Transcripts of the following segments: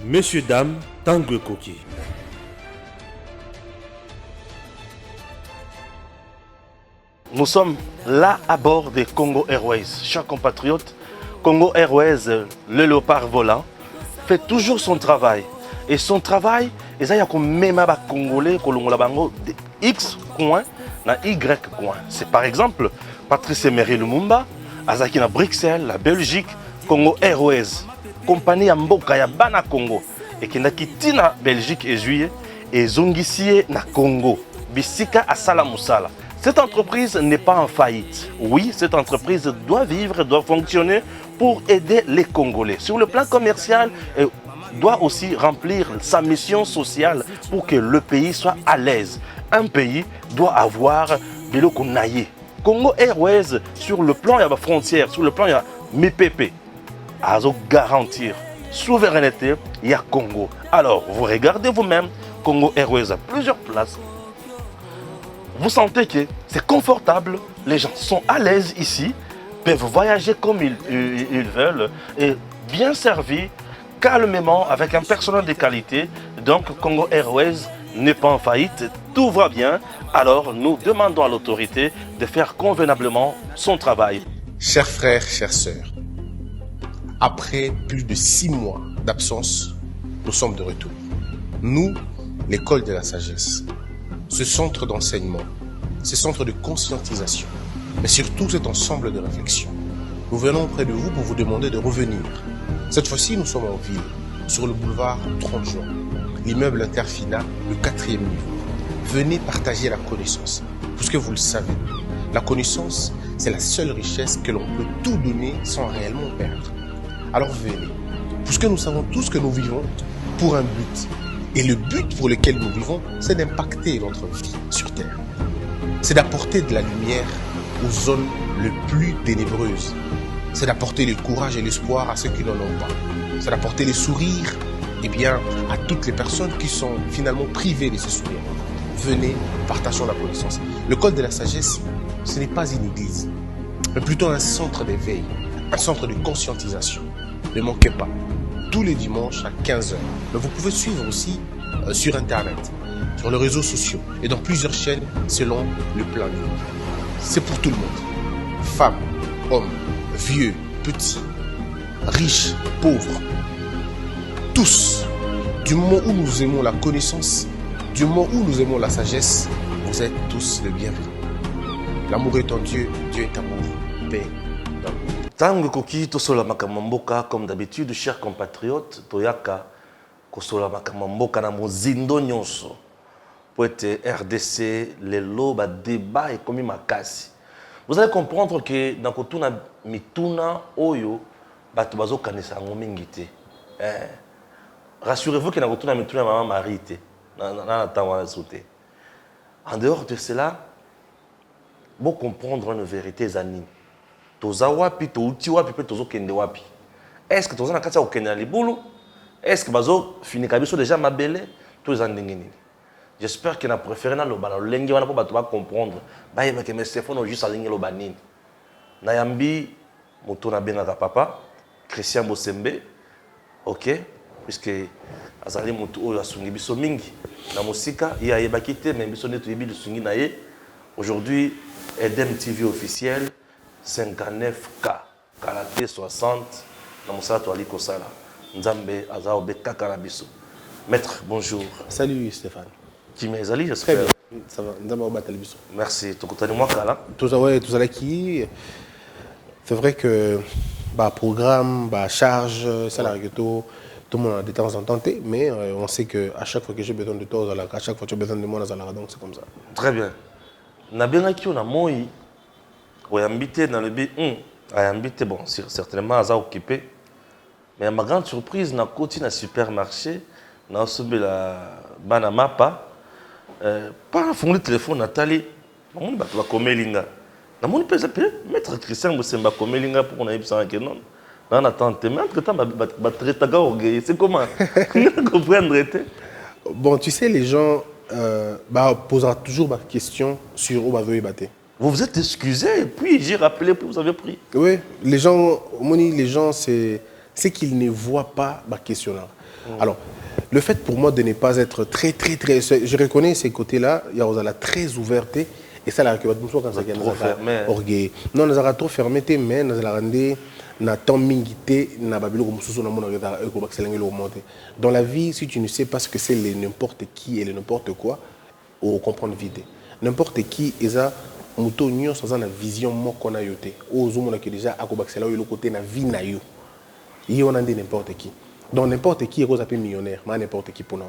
Monsieur, dame, Tanguy Koki. Nous sommes là à bord des Congo Airways. Chers compatriotes, Congo Airways, le léopard volant, fait toujours son travail. Et son travail, c'est même les Congolais de X coin na Y coin. C'est par exemple Patrice Emery Lumumba, Azaki na Bruxelles, la Belgique, Congo Airways, compagnie Mboka ya Bana Congo, et qui n'a quitté na Belgique et juillet, et Zongisie na Congo, Bisika à Salamoussala. Cette entreprise n'est pas en faillite. Oui, cette entreprise doit vivre, doit fonctionner pour aider les Congolais. Sur le plan commercial, elle doit aussi remplir sa mission sociale pour que le pays soit à l'aise. Un pays doit avoir de l'eau qu'on aille. Congo Airways, sur le plan, il y a la frontière, sur le plan, il y a MIPP. À garantir souveraineté, il y a Congo. Alors, vous regardez vous-même, Congo Airways a plusieurs places. Vous sentez que c'est confortable, les gens sont à l'aise ici, peuvent voyager comme ils veulent, et bien servis, calmement, avec un personnel de qualité. Donc Congo Airways n'est pas en faillite, tout va bien. Alors nous demandons à l'autorité de faire convenablement son travail. Chers frères, chères sœurs, après plus de 6 mois d'absence, nous sommes de retour. Nous, l'école de la sagesse, ce centre d'enseignement, ce centre de conscientisation, mais surtout cet ensemble de réflexion. Nous venons auprès de vous pour vous demander de revenir. Cette fois-ci, nous sommes en ville, sur le boulevard 30 juin, l'immeuble Interfina, le 4e niveau. Venez partager la connaissance, puisque vous le savez, la connaissance, c'est la seule richesse que l'on peut tout donner sans réellement perdre. Alors venez, puisque nous savons tous que nous vivons pour un but. Et le but pour lequel nous vivons, c'est d'impacter notre vie sur Terre. C'est d'apporter de la lumière aux zones les plus ténébreuses. C'est d'apporter le courage et l'espoir à ceux qui n'en ont pas. C'est d'apporter les sourires à toutes les personnes qui sont finalement privées de ce sourire. Venez, partageons la connaissance. Le code de la sagesse, ce n'est pas une église, mais plutôt un centre d'éveil, un centre de conscientisation. Ne manquez pas, tous les dimanches à 15h. Mais vous pouvez suivre aussi sur Internet, sur les réseaux sociaux et dans plusieurs chaînes selon le planning. C'est pour tout le monde. Femmes, hommes, vieux, petits, riches, pauvres. Tous. Du moment où nous aimons la connaissance, du moment où nous aimons la sagesse, vous êtes tous les bienvenus. L'amour est en Dieu, Dieu est amour. Paix. Tanguy Koki, Tosola Makamamboka, comme d'habitude, chers compatriotes, Toyaka, Kosola Makamamboka, na mozindo nyonso. Pour être RDC, les lobes, débat et comme makasi. Vous allez comprendre que dans Kotuna Mituna, Oyo, Batubazo Kanesa Ngomingite. Rassurez-vous que dans Kotuna Mituna, maman Marité. En dehors de cela, vous comprendre une vérité zanine. Toza wapi, touti wapi, pe tozo kende wapi. Est-ce que toza na kati ya okende na libulu? Est-ce que bazo finika biso déjà mabele? Toza ndenge nini? J'espère que na préféré na loba na lenge wana po bato ba comprendre. Ba yeba ke Stéphane juste alingi loba nini. Na yambi moto na benga papa Christian Bosembe. OK? Puisque azali moto oyo asungi biso mingi na musika ya yeba kité mais biso neto yebi lusungi na ye. Aujourd'hui Edem TV officiel 59K, Karaté 60, dans mon salato Ali Kosala. Nzambe Azao Beka Karabiso. Maître, bonjour. Salut Stéphane. Qui m'est allé, j'espère. Ça va, Nzambe Batalibiso. Merci. Tokotani Mwakala. Tout ça qui. C'est vrai que programme, charge, salaire tout le monde a de temps en temps, mais on sait qu'à chaque fois que j'ai besoin de toi, à chaque fois que tu as besoin de moi, donc c'est comme ça. Très bien. Nabena qui on a moi. Oyambité dans le but, Oyambité, bon, certainement, à occupé. Mais à ma grande surprise, dans le na supermarché, dans la Banamapa, pas fond le téléphone, Nathalie, on va comer linga. Dans mon pays, maître Christian Bosemba comer linga pour qu'on ait besoin de non. Dans l'attente, mais entre-temps, c'est comment comprendre. Bon, tu sais, les gens posent toujours ma question sur où va battre. Vous vous êtes excusé et puis j'ai rappelé que vous avez pris. Oui, les gens, c'est c'est qu'ils ne voient pas ma question là. Alors, le fait pour moi de ne pas être très, je reconnais ces côtés-là, il y a la très ouverture, et ça, la récupération quand ça vient trop fermé. orgueil. Non, nous avons trop fermé, mais nous avons rendu na temps mingité na babilo comme sous na mona ko bakselenga lo monter. Dans la vie, si tu ne sais pas ce que c'est le n'importe qui et le n'importe quoi, on comprendre vite. N'importe qui eza muto nyonso za na vision moko na yote. O zomona que déjà akobakisela yo le côté na vie na yo. Yi on a dit n'importe qui. Donc n'importe qui est appelé millionnaire, mais n'importe qui pour nous.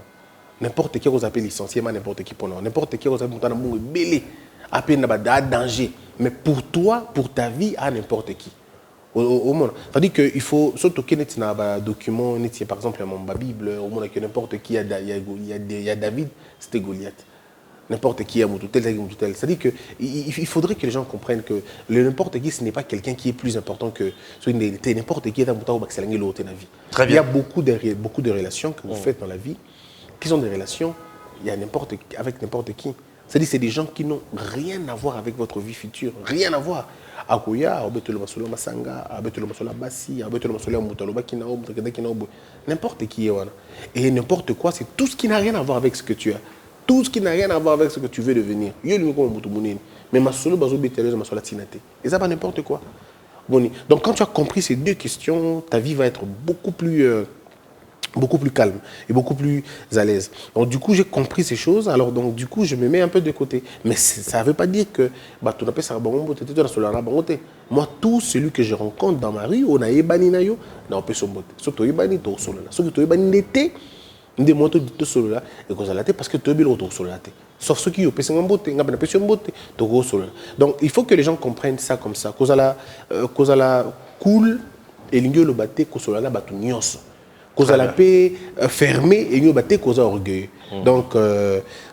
N'importe qui est appelé licencié, mais n'importe qui pour nous. N'importe qui est appelé mutana mungu belé, appelé na danger. Mais pour toi, pour ta vie, à n'importe qui. Au monde. C'est-à-dire qu'il faut, surtout qu'il y a un document, par exemple, dans la Bible, au monde, que n'importe qui, il y a David, c'était Goliath. N'importe qui a tel. C'est-à-dire qu'il faudrait que les gens comprennent que le n'importe qui, ce n'est pas quelqu'un qui est plus important que n'importe qui est dans la vie. Très bien. Il y a beaucoup de relations que vous faites dans la vie qui sont des relations avec n'importe qui. C'est-à-dire que c'est des gens qui n'ont rien à voir avec votre vie future, rien à voir. N'importe qui. Et n'importe quoi, c'est tout ce qui n'a rien à voir avec ce que tu as. Tout ce qui n'a rien à voir avec ce que tu veux devenir. Mais et ça va n'importe quoi. Donc quand tu as compris ces deux questions, ta vie va être beaucoup plus calme et beaucoup plus à l'aise. Donc du coup, j'ai compris ces choses. Alors donc du coup, je me mets un peu de côté. Mais ça ne veut pas dire que moi, tout celui que je rencontre dans ma rue, on a ébani na yo, na on peut son botte. Surtout ébani to solo là. Surtout ébani l'été, des motos de solo là et cause la parce que tu es bien autour solo là. Sauf ceux qui ont payé en botte, n'a pas payé en botte, to go solo. Donc il faut que les gens comprennent ça comme ça. Cause la cool et l'ingio le batte cause la batu nyos. Cause la paix fermée et nous battre cause orgueil. Donc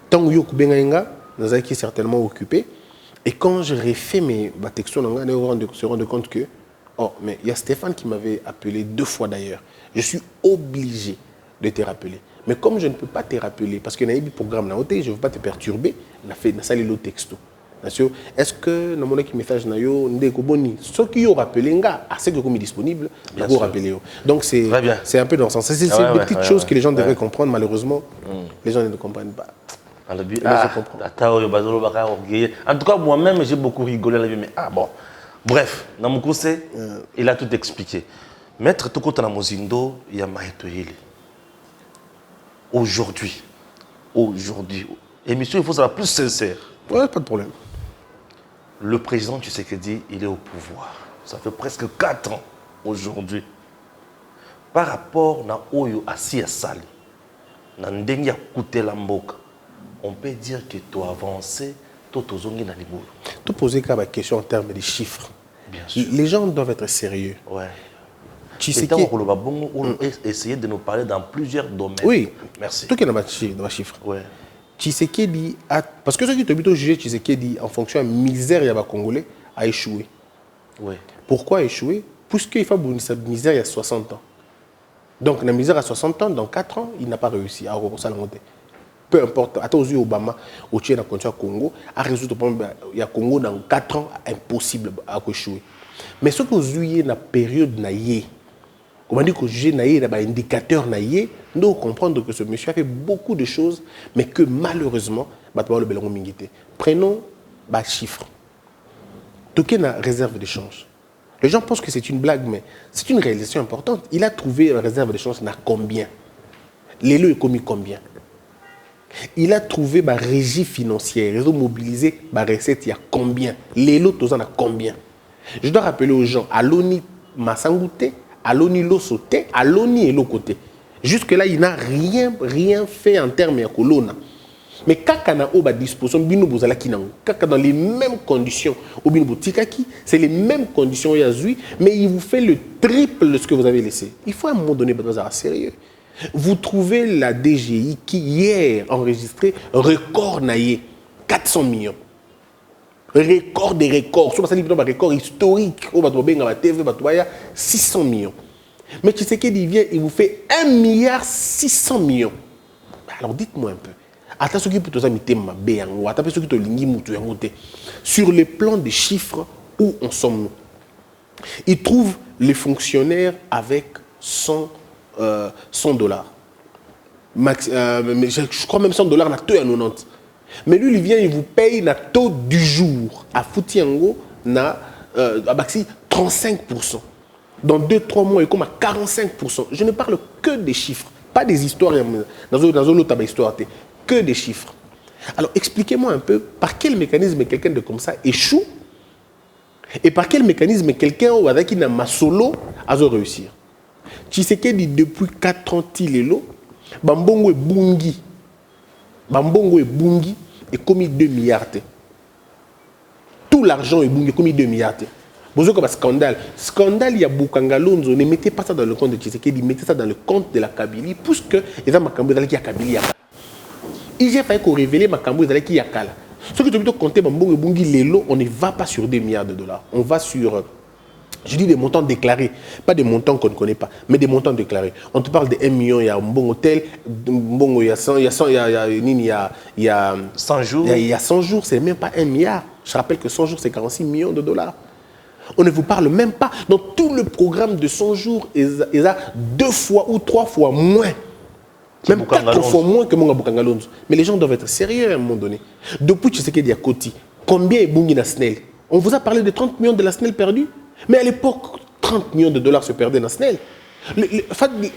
tant que yo benga nous avons certainement occupé. Et quand je refais mes textos, on se rend compte que mais il y a Stéphane qui m'avait appelé 2 fois d'ailleurs. Je suis obligé de te rappeler. Mais comme je ne peux pas te rappeler parce que y a un programme je ne veux pas te perturber, on a fait le texto. Est-ce que dans mon message ceux qui ont rappelé assez que comme disponible pour rappeler. Donc c'est un peu dans ce sens. C'est des petites choses que les gens devraient comprendre. Malheureusement, les gens ne comprennent pas. En tout cas, moi-même, j'ai beaucoup rigolé à la vie. Mais bon. Bref, Namukose, il a tout expliqué. Maître Tokota Namozindo, il y a Maïtoyeli. Aujourd'hui, émission, il faut savoir plus sincère. Ouais, pas de problème. Le président Tshisekedi, il est au pouvoir. Ça fait presque 4 ans aujourd'hui. Par rapport à Oyo Assi Asali, na ndengi ya kutela mboka, on peut dire que tu as avancé, tu as zongi na libolo. Tu posais la question en termes de chiffres. Bien sûr. Les gens doivent être sérieux. Ouais. Tshisekedi, on essayer de nous parler dans plusieurs domaines. Oui. Merci. Tout qui est dans les chiffres. Ouais. Tshisekedi a... Parce que ceux qui ont plutôt jugé Tshisekedi en fonction de la misère des Congolais a échoué. Oui. Pourquoi échoué? Puisqu'il faut sa misère il y a 60 ans. Donc la misère à 60 ans, dans 4 ans, il n'a pas réussi à repousser la montée. Peu importe, attends aux yeux Obama, au Tchèque, au Congo, à résoudre le problème, il y a Congo dans 4 ans, impossible à échouer. Mais ce que vous avez dans la période naïe, comment dire que j'ai naïe, il y a un indicateur naïe, nous comprendre que ce monsieur a fait beaucoup de choses, mais que malheureusement, prenons les chiffres. Tout est une réserve d'échange. Les gens pensent que c'est une blague, mais c'est une réalisation importante. Il a trouvé une réserve d'échange à combien? L'élo est commis combien? Il a trouvé ma régie financière, réseau mobilisé, ma recette, il y a combien? L'élo, tout ça, a combien? Je dois rappeler aux gens, à l'ONI Massangouté, à l'ONI Losoté, à l'ONI et l'Okoté. Jusque-là, il n'a rien fait en termes de colonna. Mais quand on a une disposition, dans les mêmes conditions, c'est les mêmes conditions, mais il vous fait le triple de ce que vous avez laissé. Il faut à un moment donné être sérieux. Vous trouvez la DGI qui, hier, enregistré record naïe, 400 millions. Record des records. C'est un record historique. On va trouver dans la TV, 600 millions. Mais tu sais qu'il vient, il vous fait 1,6 milliard. Alors dites-moi un peu. Sur le plan des chiffres, où en sommes-nous? Ils trouvent les fonctionnaires avec 100 dollars. Mais je crois même 100 dollars na taux à 90. Mais lui, il vient, il vous paye na taux du jour. À Foutiango, na à Baxi, 35%. Dans 2-3 mois, il est comme à 45%. Je ne parle que des chiffres, pas des histoires. Dans l'autre histoire, que des chiffres. Alors, expliquez-moi un peu par quel mécanisme quelqu'un de comme ça échoue et par quel mécanisme quelqu'un qui n'a pas solo a réussir. Tshisekedi, depuis 4 ans, il est là. Bambongo et Bungi est commis 2 milliards. Tout l'argent est Bungi commis 2 milliards. Vous avez un scandale. Scandale, il y a Boukangalonzo. Ne mettez pas ça dans le compte de Tshisekedi, mettez ça dans le compte de la Kabylie, puisque il y a Makambo qui a Kabylie. Il y a fait révéler Makambo qui a Kala. Ce que tu veux compter, Bambongo et Bungi, Lelo, on ne va pas sur 2 milliards de dollars. On va sur. Je dis des montants déclarés, pas des montants qu'on ne connaît pas, mais des montants déclarés. On te parle de 1 million, il y a un bon hôtel, il y a 100, il y a 100 jours. Il y a 100 jours, c'est même pas 1 milliard. Je rappelle que 100 jours, c'est 46 millions de dollars. On ne vous parle même pas. Dans tout le programme de 100 jours, il a 2 fois ou 3 fois moins. Même 4 fois moins que Monga Bukangalonzo. Mais les gens doivent être sérieux à un moment donné. Depuis que tu sais qu'il y a Koti, combien est Bungi na Snell? On vous a parlé de 30 millions de la Snell perdue. Mais à l'époque, 30 millions de dollars se perdaient dans Snell.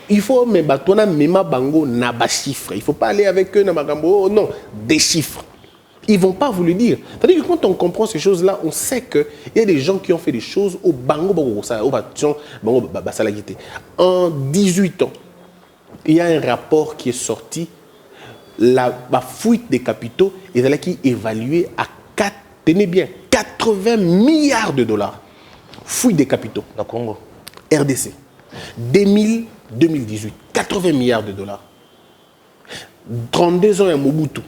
Il faut même bango naba chiffres. Il ne faut pas aller avec eux nabagambo. Non, des chiffres. Ils ne vont pas vous le dire. C'est-à-dire que quand on comprend ces choses-là, on sait qu'il y a des gens qui ont fait des choses au bango basalagité. En 18 ans, il y a un rapport qui est sorti, la fuite des capitaux, et là qui est évalué à 80 milliards de dollars. Fuite des capitaux. Dans Congo. RDC. 2018. 80 milliards de dollars. 32 ans à Mobutu.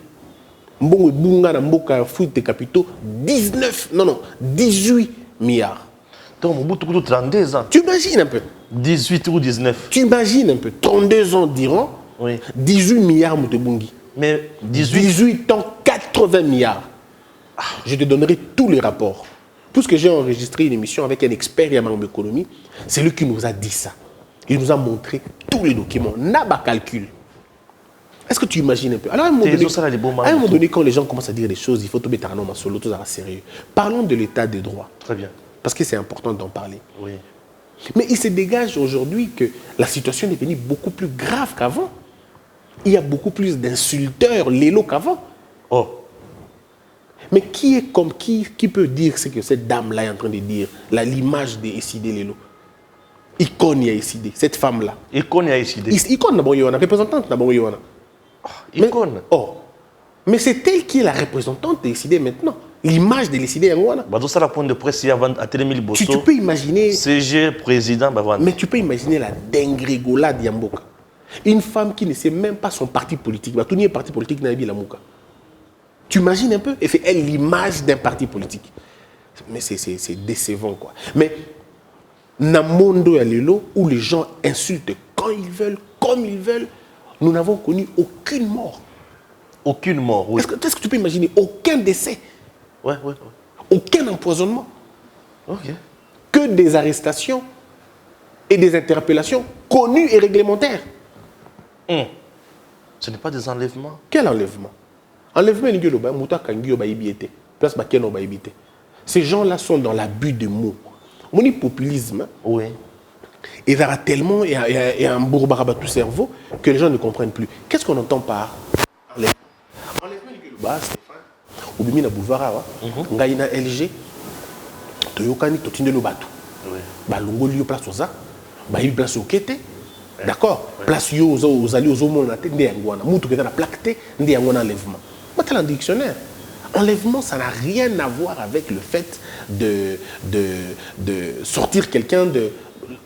Mbongo Bunga na Mboka fuite des capitaux. 18 milliards. Donc Mobutu 32 ans. Tu imagines un peu. 18 ou 19. Tu imagines un peu. 32 ans diront. Oui. 18 milliards Moutebungi. Mais 18 ans, 80 milliards. Je te donnerai tous les rapports. Puisque j'ai enregistré une émission avec un expert en économie, c'est lui qui nous a dit ça. Il nous a montré tous les documents. N'a pas calcul. Est-ce que tu imagines un peu? Alors, à un moment donné, quand les gens commencent à dire des choses, il faut tomber un homme solo, tout ça sérieux. Parlons de l'état des droits. Très bien. Parce que c'est important d'en parler. Oui. Mais il se dégage aujourd'hui que la situation est devenue beaucoup plus grave qu'avant. Il y a beaucoup plus d'insulteurs, lélo qu'avant. Oh. Mais qui peut dire ce que cette dame-là est en train de dire? L'image de Essidé Lelo. Icône ya Essidé, cette femme-là. Icône ya Essidé. Icône d'abord Yohana, représentante d'abord Yohana. Icône. Mais c'est elle qui est la représentante de Essidé maintenant. L'image de l'Essidé Yohana. Bah, ça la point de presse avant à Télémil Bosso. Tu peux imaginer. CG président bah, mais tu peux imaginer la dingrégolade Yamboka. Une femme qui ne sait même pas son parti politique. Bah, tout n'est parti politique n'a la Mouka. Tu imagines un peu? Et fait elle l'image d'un parti politique. Mais c'est décevant, quoi. Mais Namondo Yalelo, où les gens insultent quand ils veulent, comme ils veulent, nous n'avons connu aucune mort. Aucune mort, oui. Est-ce que tu peux imaginer aucun décès? Ouais. Aucun empoisonnement. Ok. Que des arrestations et des interpellations connues et réglementaires. Ce n'est pas des enlèvements. Quel enlèvement? Enlèvement, ces gens-là sont dans l'abus de mots. Mon populisme, oui. Il y a tellement, il y a un bourbaraba tout cerveau que les gens ne comprennent plus. Qu'est-ce qu'on entend par enlèvement? Enlèvement, Stéphane, ou bien Bouvara, Ngaïna LG, Toyokani, Totinde Lobatu. Balongo liyo place aux arts, il place au Kété. D'accord? Place yo aux alliés aux hommes, ndé yangwana. Moutou qui est dans la plaqueté, ndé yangwana enlèvement. Moi, tu as un dictionnaire. Enlèvement, ça n'a rien à voir avec le fait de sortir quelqu'un de...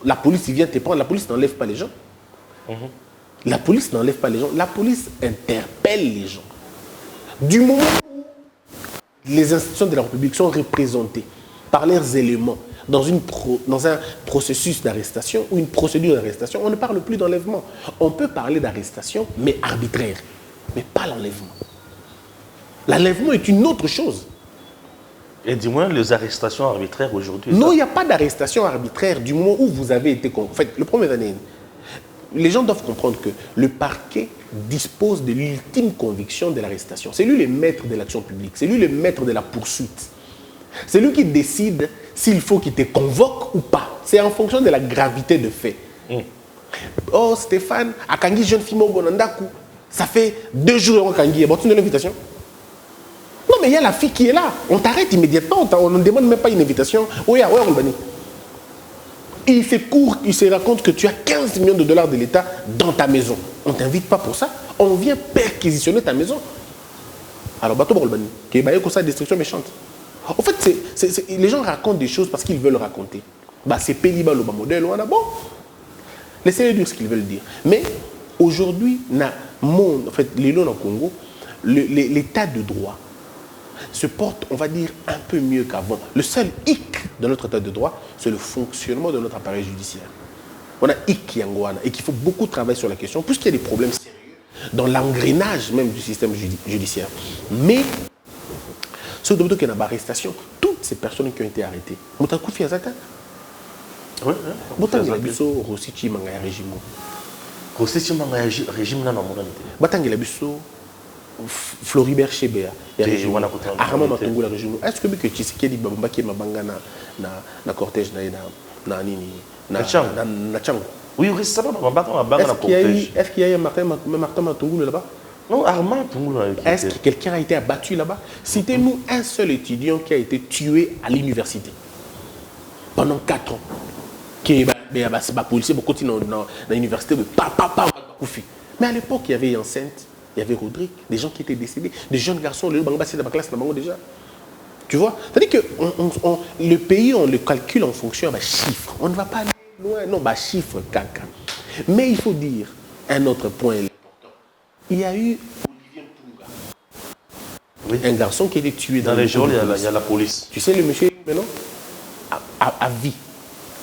La police, il vient te prendre. La police n'enlève pas les gens. La police n'enlève pas les gens. La police interpelle les gens. Du moment où les institutions de la République sont représentées par leurs éléments dans un processus d'arrestation ou une procédure d'arrestation, on ne parle plus d'enlèvement. On peut parler d'arrestation, mais arbitraire, mais pas l'enlèvement. L'enlèvement est une autre chose. Et du moins, les arrestations arbitraires aujourd'hui. Non, il n'y a pas d'arrestation arbitraire du moment où vous avez été... En fait, le premier année, les gens doivent comprendre que le parquet dispose de l'ultime conviction de l'arrestation. C'est lui le maître de l'action publique. C'est lui le maître de la poursuite. C'est lui qui décide s'il faut qu'il te convoque ou pas. C'est en fonction de la gravité de fait. Oh, Stéphane, à Kangi, jeune fille, ça fait 2 jours à Kangi. Bon, tu as une invitation? Non, mais il y a la fille qui est là. On t'arrête immédiatement. On ne demande même pas une invitation. Oui, on banit. Il fait court, il se raconte que tu as 15 millions de dollars de l'État dans ta maison. On ne t'invite pas pour ça. On vient perquisitionner ta maison. Alors, bateau Bolbani, qui est comme ça, destruction méchante. En fait, les gens racontent des choses parce qu'ils veulent raconter. Bah, c'est Péliba le modèle, on a bon. Laissez-les dire ce qu'ils veulent dire. Mais aujourd'hui, en fait, les lois au Congo, l'état de droit se porte, on va dire, un peu mieux qu'avant. Le seul hic de notre état de droit, c'est le fonctionnement de notre appareil judiciaire. On a hic Yangoana et qu'il faut beaucoup travailler sur la question, puisqu'il y a des problèmes sérieux dans l'engrenage même du système judiciaire. Mais, ce qui est dans l'arrestation, toutes ces personnes qui ont été arrêtées, Moutakou Fiazaka, oui, Botangela biso Rosichi Mangaya régime. Rosichi Mangaya régime na monante. Botangela biso Floribert Chebea régime. Arama Matungula régime. Est-ce que tu sais qu'il y a des babamba qui mabanga na cortège na nini na Chango? Oui, oui, ça va mabanga na cortège. Est-ce qu'il y a un Martin Matungula là-bas? Non, Armand Matungula. Est-ce que quelqu'un a été abattu là-bas? Citez-nous un seul étudiant qui a été tué à l'université pendant 4 ans. Qui est policier, beaucoup dans l'université, mais à l'époque, il y avait Enceinte, il y avait Rodrigue, des gens qui étaient décédés, des jeunes garçons, le Bangba, c'est dans la classe déjà. Tu vois? C'est-à-dire que le pays, on le calcule en fonction de chiffres. On ne va pas aller loin, non, chiffres, caca. Mais il faut dire un autre point important. Il y a eu Olivier Mpunga, un garçon qui a été tué dans les jours, il y a la police. Tu sais, le monsieur, maintenant, à vie.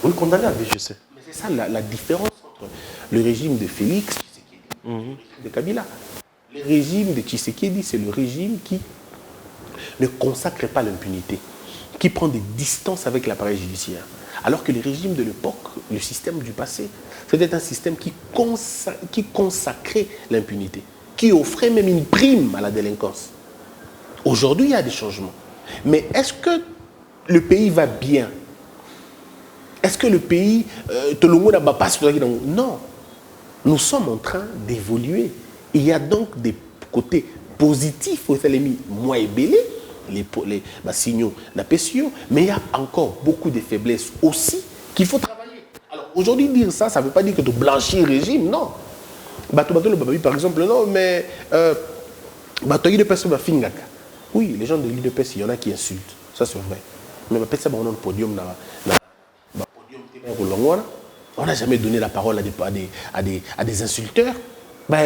Oui, condamné à vie, je sais. Mais c'est ça la différence entre le régime de Félix Tshisekedi et de Kabila. Le régime de Tshisekedi, c'est le régime qui ne consacre pas l'impunité, qui prend des distances avec l'appareil judiciaire. Alors que le régime de l'époque, le système du passé, c'était un système qui consacrait l'impunité, qui offrait même une prime à la délinquance. Aujourd'hui, il y a des changements. Mais est-ce que le pays va bien? Est-ce que le pays, non, nous sommes en train d'évoluer. Il y a donc des côtés positifs au Salemi, moins ébélés, les signaux d'appéciation, mais il y a encore beaucoup de faiblesses aussi qu'il faut travailler. Alors aujourd'hui, dire ça, ça ne veut pas dire que de blanchir le régime, non. Par exemple, non, mais oui, les gens de l'IDPS, il y en a qui insultent, ça c'est vrai. Mais ça, on a un podium on n'a jamais donné la parole à des insulteurs. Non,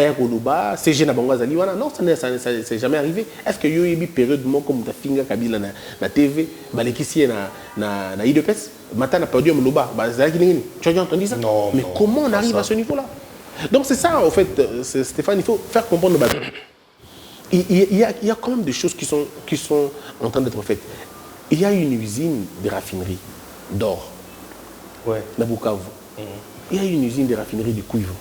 ça n'est jamais arrivé. Est-ce qu'il y a eu une période comme ta finger Kabila na TV, na IDPS, matin na podium Loba, tu as déjà entendu ça? Non. Mais comment on arrive à ce niveau-là? Donc c'est ça, en fait, Stéphane, il faut faire comprendre. Il y a quand même des choses qui sont en train d'être faites. Il y a une usine de raffinerie d'or. Ouais. Il y a une usine de raffinerie de cuivre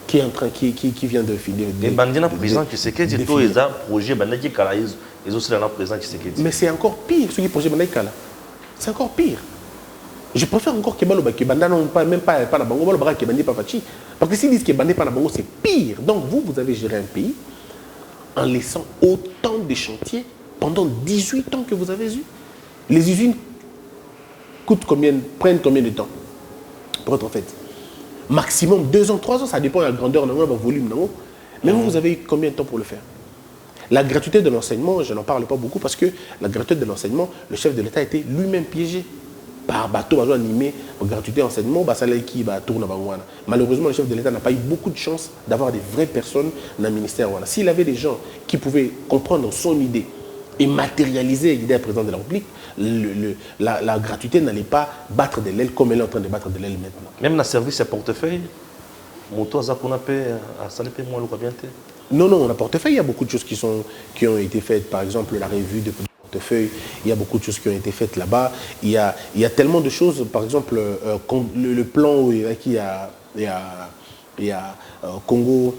qui est en train, qui vient de filer. Les bandits présents qui se quittent, ils ont projet bandit Kalaïs, ils ont aussi la présent qui se quittent. Mais c'est encore pire ce qui projet bandit Kala. C'est encore pire. Je préfère encore que Banda non pas même pas na bango balo que bandit papachi parce que s'ils disent que bandit pas na bango c'est pire. Donc vous avez géré un pays en laissant autant de chantiers pendant 18 ans que vous avez eu. Les usines prennent combien de temps pour être faites? Maximum 2 ans, 3 ans, ça dépend de la grandeur, de votre volume. Mais vous avez eu combien de temps pour le faire? La gratuité de l'enseignement, je n'en parle pas beaucoup parce que la gratuité de l'enseignement, le chef de l'État a été lui-même piégé par bateau animé pour gratuité d'enseignement. Malheureusement, le chef de l'État n'a pas eu beaucoup de chance d'avoir des vraies personnes dans le ministère. S'il avait des gens qui pouvaient comprendre son idée et matérialiser l'idée du président de la République, la gratuité n'allait pas battre de l'aile comme elle est en train de battre de l'aile maintenant. Même dans le service à portefeuille, non, dans le portefeuille, il y a beaucoup de choses qui ont été faites. Par exemple, la revue de portefeuille, il y a beaucoup de choses qui ont été faites là-bas. Il y a tellement de choses, par exemple, le plan où il y a Congo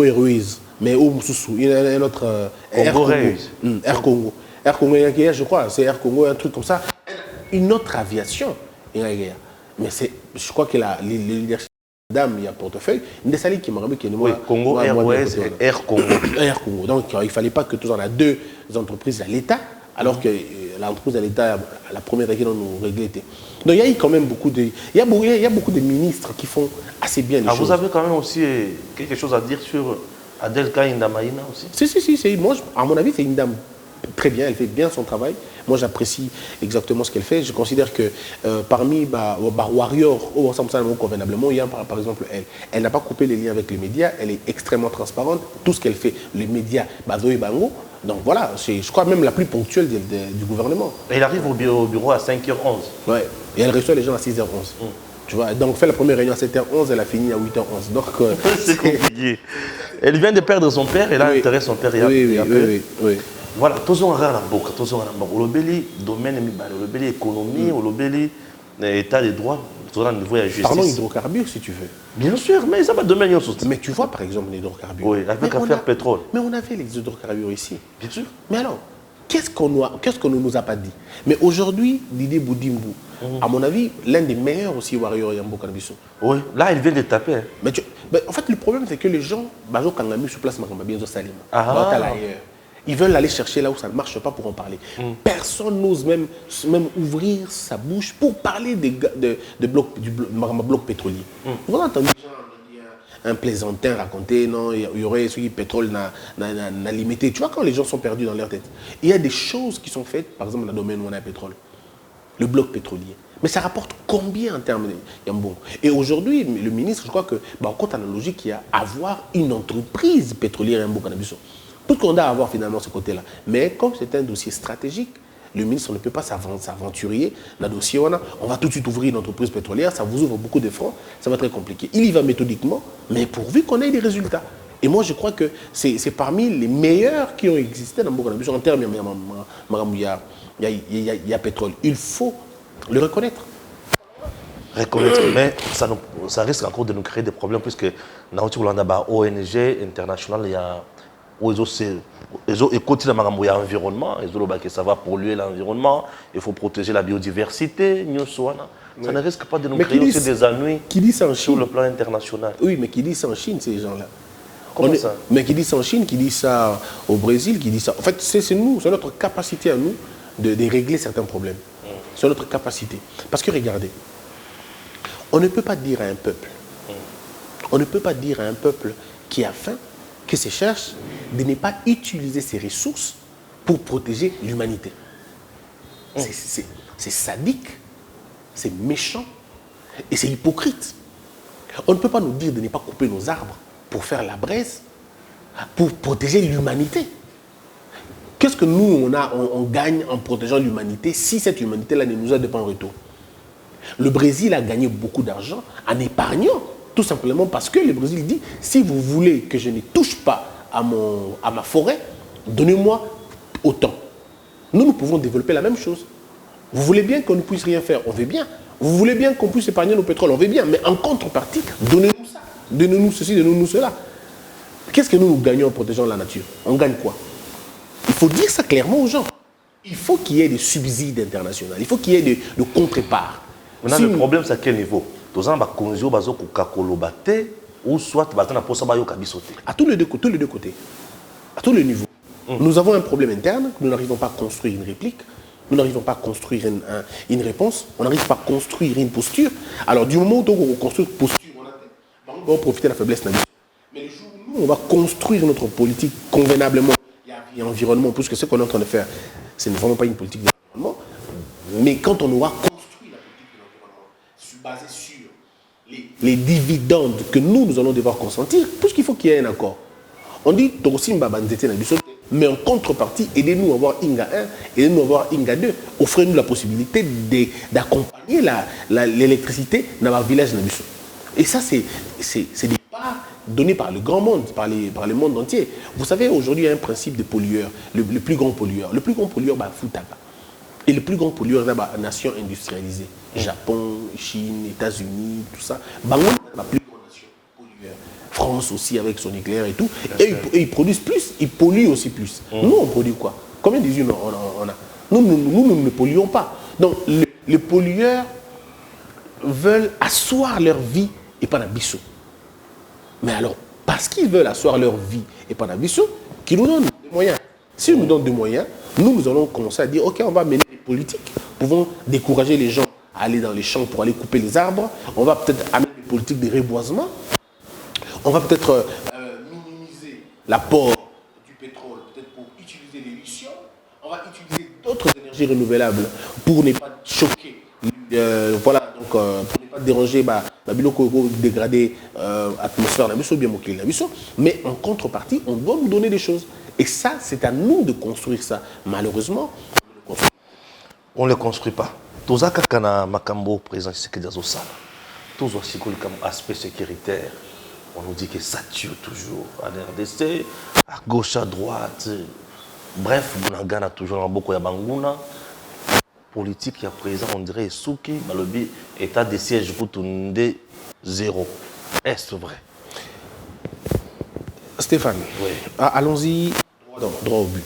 Airways, mais où il y a un autre Air Congo. Air Congo. Air Congo, je crois, c'est Air Congo, un truc comme ça. Une autre aviation. Mais je crois que le leadership dame, il y a portefeuille. Ndessali qui m'a rappelé qu'il y a oui, Congo Airways et Air Congo. Air Congo. Donc il ne fallait pas que tous on a deux entreprises à l'État, alors que l'entreprise à l'État, la première qui nous réglait. Donc il y a eu quand même beaucoup de ministres qui font assez bien les choses. Vous avez quand même aussi quelque chose à dire sur Adelka Indamaina aussi? Si. Moi, à mon avis, c'est une dame très bien, elle fait bien son travail. Moi, j'apprécie exactement ce qu'elle fait. Je considère que parmi Warrior, au ensemble convenablement, il y a par exemple elle. Elle n'a pas coupé les liens avec les médias, elle est extrêmement transparente. Tout ce qu'elle fait, les médias, Bazo et Bango. Donc voilà, je crois même la plus ponctuelle du gouvernement. Et elle arrive au bureau à 5h11. Ouais, et elle reçoit les gens à 6h11. Tu vois, donc on fait la première réunion à 7h11, elle a fini à 8h11. Donc c'est compliqué. Elle vient de perdre son père, elle a intérêt son père. Oui. Voilà, tous on a la boca, tous on a la boca. Olobeli, domaine, olobeli, économie, olobeli, état des droits, tout au niveau de la justice. Parlons hydrocarbures si tu veux. Bien sûr, mais ça va domaine aussi. Mais tu vois par exemple les hydrocarbures. Oui, avec l'affaire pétrole. Mais on avait les hydrocarbures ici. Bien sûr. Mais alors, qu'est-ce qu'on ne nous a pas dit? Mais aujourd'hui, Didier Boudimbo, à mon avis, l'un des meilleurs aussi Warrior Yambo Kanabiso. Oui, là, il vient de taper. Hein. Mais en fait, le problème, c'est que les gens, Bazo Kangami sur place, Makambabienzo Salim, ils veulent aller chercher là où ça ne marche pas pour en parler. Personne n'ose même ouvrir sa bouche pour parler du bloc pétrolier. Vous avez entendu un plaisantin raconter, non, il y aurait ce qui pétrole n'a limité. Tu vois, quand les gens sont perdus dans leur tête, il y a des choses qui sont faites, par exemple, dans le domaine où on a pétrole, le bloc pétrolier. Mais ça rapporte combien en termes de Yambo? Et aujourd'hui, le ministre, je crois que, en compte analogique, il y a avoir une entreprise pétrolière Yambo Kanabiso. Tout qu'on a à avoir finalement ce côté-là. Mais comme c'est un dossier stratégique, le ministre ne peut pas s'aventurer dans le dossier. On va tout de suite ouvrir une entreprise pétrolière, ça vous ouvre beaucoup de fronts, ça va être très compliqué. Il y va méthodiquement, mais pourvu qu'on ait des résultats. Et moi, je crois que c'est parmi les meilleurs qui ont existé dans Bokanabiso. En termes, il y a pétrole. Il faut le reconnaître. Reconnaître, mais ça risque encore de nous créer des problèmes, puisque dans ONG internationale, il y a ils ont écouté l'environnement, ils ont dit que ça va polluer l'environnement, il faut protéger la biodiversité, ça ne risque pas de nous créer aussi des ennuis sur le plan international. Oui, mais qui dit ça en Chine, ces gens-là? Comment ça? Mais qui dit ça en Chine, qui dit ça au Brésil, qui dit ça... En fait, c'est nous, c'est notre capacité à nous de régler certains problèmes. C'est notre capacité. Parce que regardez, on ne peut pas dire à un peuple, qui a faim, qui se cherche, de ne pas utiliser ses ressources pour protéger l'humanité. C'est sadique, c'est méchant et c'est hypocrite. On ne peut pas nous dire de ne pas couper nos arbres pour faire la braise, pour protéger l'humanité. Qu'est-ce que nous, on gagne en protégeant l'humanité si cette humanité-là ne nous aide pas en retour? Le Brésil a gagné beaucoup d'argent en épargnant, tout simplement parce que le Brésil dit, si vous voulez que je ne touche pas à ma forêt, donnez-moi autant. Nous pouvons développer la même chose. Vous voulez bien qu'on ne puisse rien faire, on veut bien. Vous voulez bien qu'on puisse épargner nos pétroles, on veut bien. Mais en contrepartie, donnez-nous ça. Donnez-nous ceci, donnez-nous cela. Qu'est-ce que nous gagnons en protégeant la nature? On gagne quoi? Il faut dire ça clairement aux gens. Il faut qu'il y ait des subsides internationaux. Il faut qu'il y ait de contreparts. Maintenant, le problème, c'est à quel niveau? Ou soit à tous les deux côtés, à tous les niveaux. Nous avons un problème interne, nous n'arrivons pas à construire une réplique, nous n'arrivons pas à construire une réponse, on n'arrive pas à construire une posture. Alors du moment où on construit une posture, on va profiter de la faiblesse. Mais le jour où nous, on va construire notre politique convenablement, il y a environnement, puisque ce qu'on est en train de faire, ce n'est vraiment pas une politique d'environnement, mais quand on aura construit la politique de l'environnement, basée sur les dividendes que nous allons devoir consentir, puisqu'il faut qu'il y ait un accord. On dit, mais en contrepartie, aidez-nous à avoir Inga 1, aidez-nous à avoir Inga 2, offrez-nous la possibilité d'accompagner l'électricité dans le village. Et ça, c'est des bases pas donné par le grand monde, par le monde entier. Vous savez, aujourd'hui, il y a un principe de pollueur, le plus grand pollueur. Le plus grand pollueur, bah, Futaba. Et le plus grand pollueur, c'est la nation industrialisée. Japon, Chine, États-Unis, tout ça. Bango, la plus grande nation pollueur. France aussi, avec son nucléaire et tout. Et ils produisent plus, ils polluent aussi plus. Nous, on produit quoi? Combien d'usines on a? Nous ne polluons pas. Donc, les pollueurs veulent asseoir leur vie et pas la bissou. Mais alors, parce qu'ils veulent asseoir leur vie et pas la bissou, qu'ils nous donnent des moyens. S'ils nous donnent des moyens, nous allons commencer à dire, ok, on va mener des politiques, pouvons décourager les gens à aller dans les champs pour aller couper les arbres, on va peut-être amener des politiques de reboisement, on va peut-être minimiser l'apport du pétrole, peut-être pour utiliser les lithium, on va utiliser d'autres énergies renouvelables pour ne pas choquer, voilà, donc pour ne pas déranger la biloko dégrader l'atmosphère, mais en contrepartie, on doit nous donner des choses. Et ça, c'est à nous de construire ça. Malheureusement, on ne le construit pas. Tous Kana Makambo, président Tshisekedi Azosala, tous aussi comme aspect sécuritaire, on nous dit que ça tue toujours en RDC, à gauche, à droite. Bref, Bunagana toujours en beaucoup de Banguna. Politique, il y a présent, on dirait Souki, Malobi, état de siège pour tourner zéro. Est-ce vrai? Stéphane, oui. Allons-y droit au but.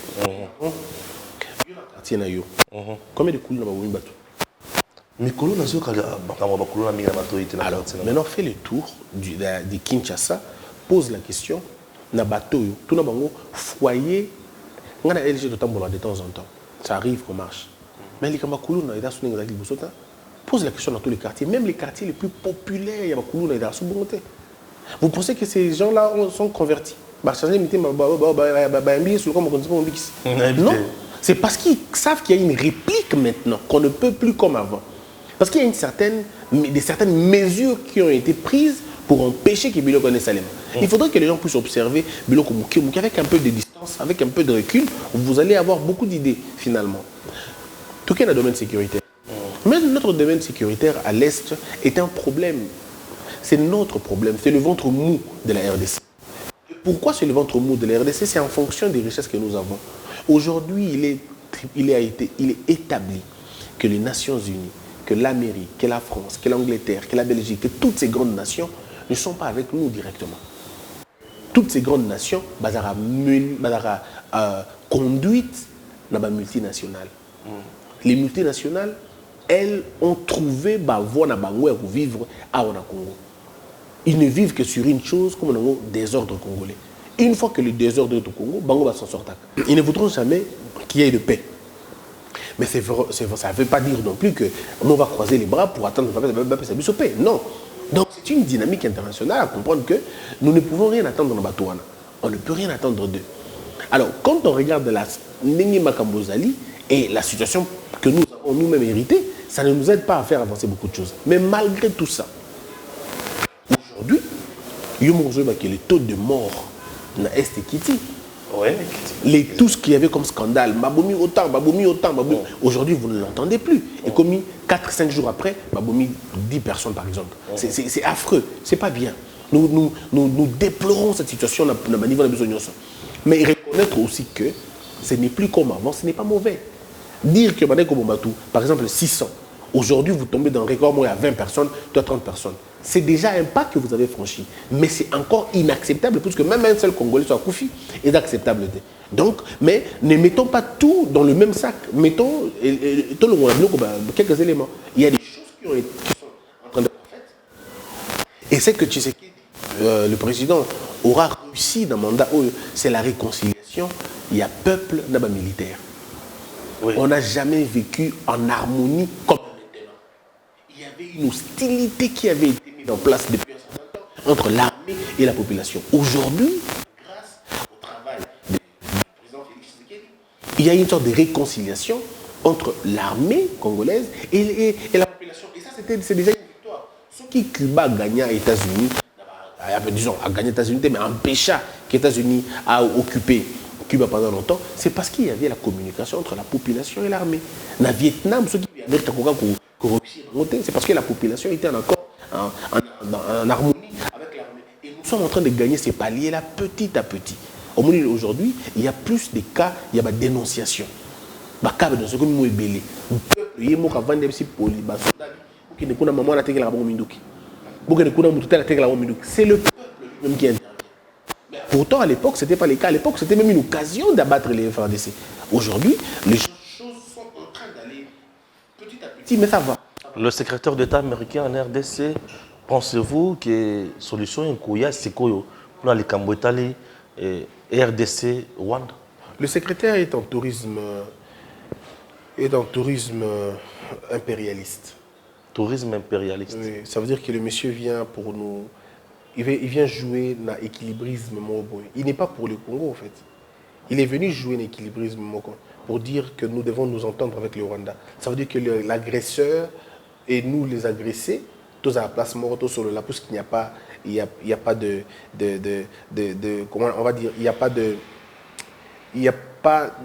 Combien de coups dans le Alors, maintenant, fais le tour de Kinshasa, pose la question, na bateau, tout le monde, foyer, on a LG de temps en temps. Ça arrive qu'on marche. Mais les Kamakoulou, pose la question dans tous les quartiers, même les quartiers les plus populaires, il y a Bakoulou, vous pensez que ces gens-là sont convertis? Non, c'est parce qu'ils savent qu'il y a une réplique maintenant, qu'on ne peut plus comme avant. Parce qu'il y a certaines mesures qui ont été prises pour empêcher que Biloko ne Salem. Il faudrait que les gens puissent observer Biloko Mouki avec un peu de distance, avec un peu de recul, vous allez avoir beaucoup d'idées finalement. Tout cas, dans le domaine sécuritaire. Même notre domaine sécuritaire à l'Est est un problème. C'est notre problème, c'est le ventre mou de la RDC. Pourquoi c'est le ventre mou de la RDC? C'est en fonction des richesses que nous avons. Aujourd'hui, il est établi que les Nations Unies, que l'Amérique, que la France, que l'Angleterre, que la Belgique, que toutes ces grandes nations ne sont pas avec nous directement. Toutes ces grandes nations, conduites dans la multinationale. Les multinationales, elles ont trouvé voie pour vivre à Congo. Ils ne vivent que sur une chose, comme le désordre congolais. Une fois que le désordre est au Congo, Bango va s'en sortir. Ils ne voudront jamais qu'il y ait de paix. Mais ça ne veut pas dire non plus qu'on va croiser les bras pour attendre la paix. Non. Donc c'est une dynamique internationale à comprendre que nous ne pouvons rien attendre dans Batouana. On ne peut rien attendre d'eux. Alors, quand on regarde la Nengi Makambozali et la situation que nous avons nous-mêmes héritée, ça ne nous aide pas à faire avancer beaucoup de choses. Mais malgré tout ça, aujourd'hui, il y a le taux de mort dans Est Kiti. Ouais. Tout ce qu'il y avait comme scandale, Baboumi autant. Aujourd'hui, vous ne l'entendez plus. Et comme 4-5 jours après, Baboumi 10 personnes par exemple. C'est affreux, c'est pas bien. Nous déplorons cette situation au niveau de la besoin. Mais reconnaître aussi que ce n'est plus comme avant, ce n'est pas mauvais. Dire que par exemple 600, aujourd'hui vous tombez dans un record, moi il y a 20 personnes, toi 30 personnes. C'est déjà un pas que vous avez franchi. Mais c'est encore inacceptable, puisque même un seul Congolais soit Koufi est acceptable. Donc, mais ne mettons pas tout dans le même sac. Mettons quelques éléments. Il y a des choses qui sont en train de être faites. Et c'est que Tshisekedi, le président, aura réussi dans le mandat, c'est la réconciliation. Il y a peuple d'abord militaire. Oui. On n'a jamais vécu en harmonie comme maintenant. Il y avait une hostilité qui avait été mise en place depuis un certain temps entre l'armée et la population. Aujourd'hui, grâce au travail du président Félix Tshisekedi, il y a une sorte de réconciliation entre l'armée congolaise et la population. Et ça, c'est déjà une victoire. Ce qui Cuba gagnait aux États-Unis, disons, a gagné aux États-Unis, mais empêcha que les États-Unis a occupé Cuba pendant longtemps, c'est parce qu'il y avait la communication entre la population et l'armée. Dans le Vietnam, ceux qui c'est parce que la population était encore en harmonie avec l'armée. Et nous sommes en train de gagner ces paliers-là petit à petit. Au monde aujourd'hui, il y a plus de cas, il y a des dénonciations. Bah, cas de ce que nous ébélé. Il y a des gens qui poli, bah, qui ne connaissent maman la tête la minduki. C'est le peuple même qui intervient. Pourtant, à l'époque, ce n'était pas le cas. À l'époque, c'était même une occasion d'abattre les FARDC. Aujourd'hui, les choses sont en train d'aller petit à petit, mais ça va. Le secrétaire d'État américain en RDC, pensez-vous que la solution est c'est quoi pour les Cambodgiens et RDC Rwanda? Le secrétaire est en tourisme impérialiste. Tourisme impérialiste. Oui, ça veut dire que le monsieur vient pour nous. Il vient jouer dans l'équilibrisme. Il n'est pas pour le Congo en fait. Il est venu jouer dans l'équilibrisme pour dire que nous devons nous entendre avec le Rwanda. Ça veut dire que l'agresseur et nous les agressés, tous à la place morte, tous sur le lapus, qu'il n'y a pas, il y a pas de comment on va dire, il n'y a pas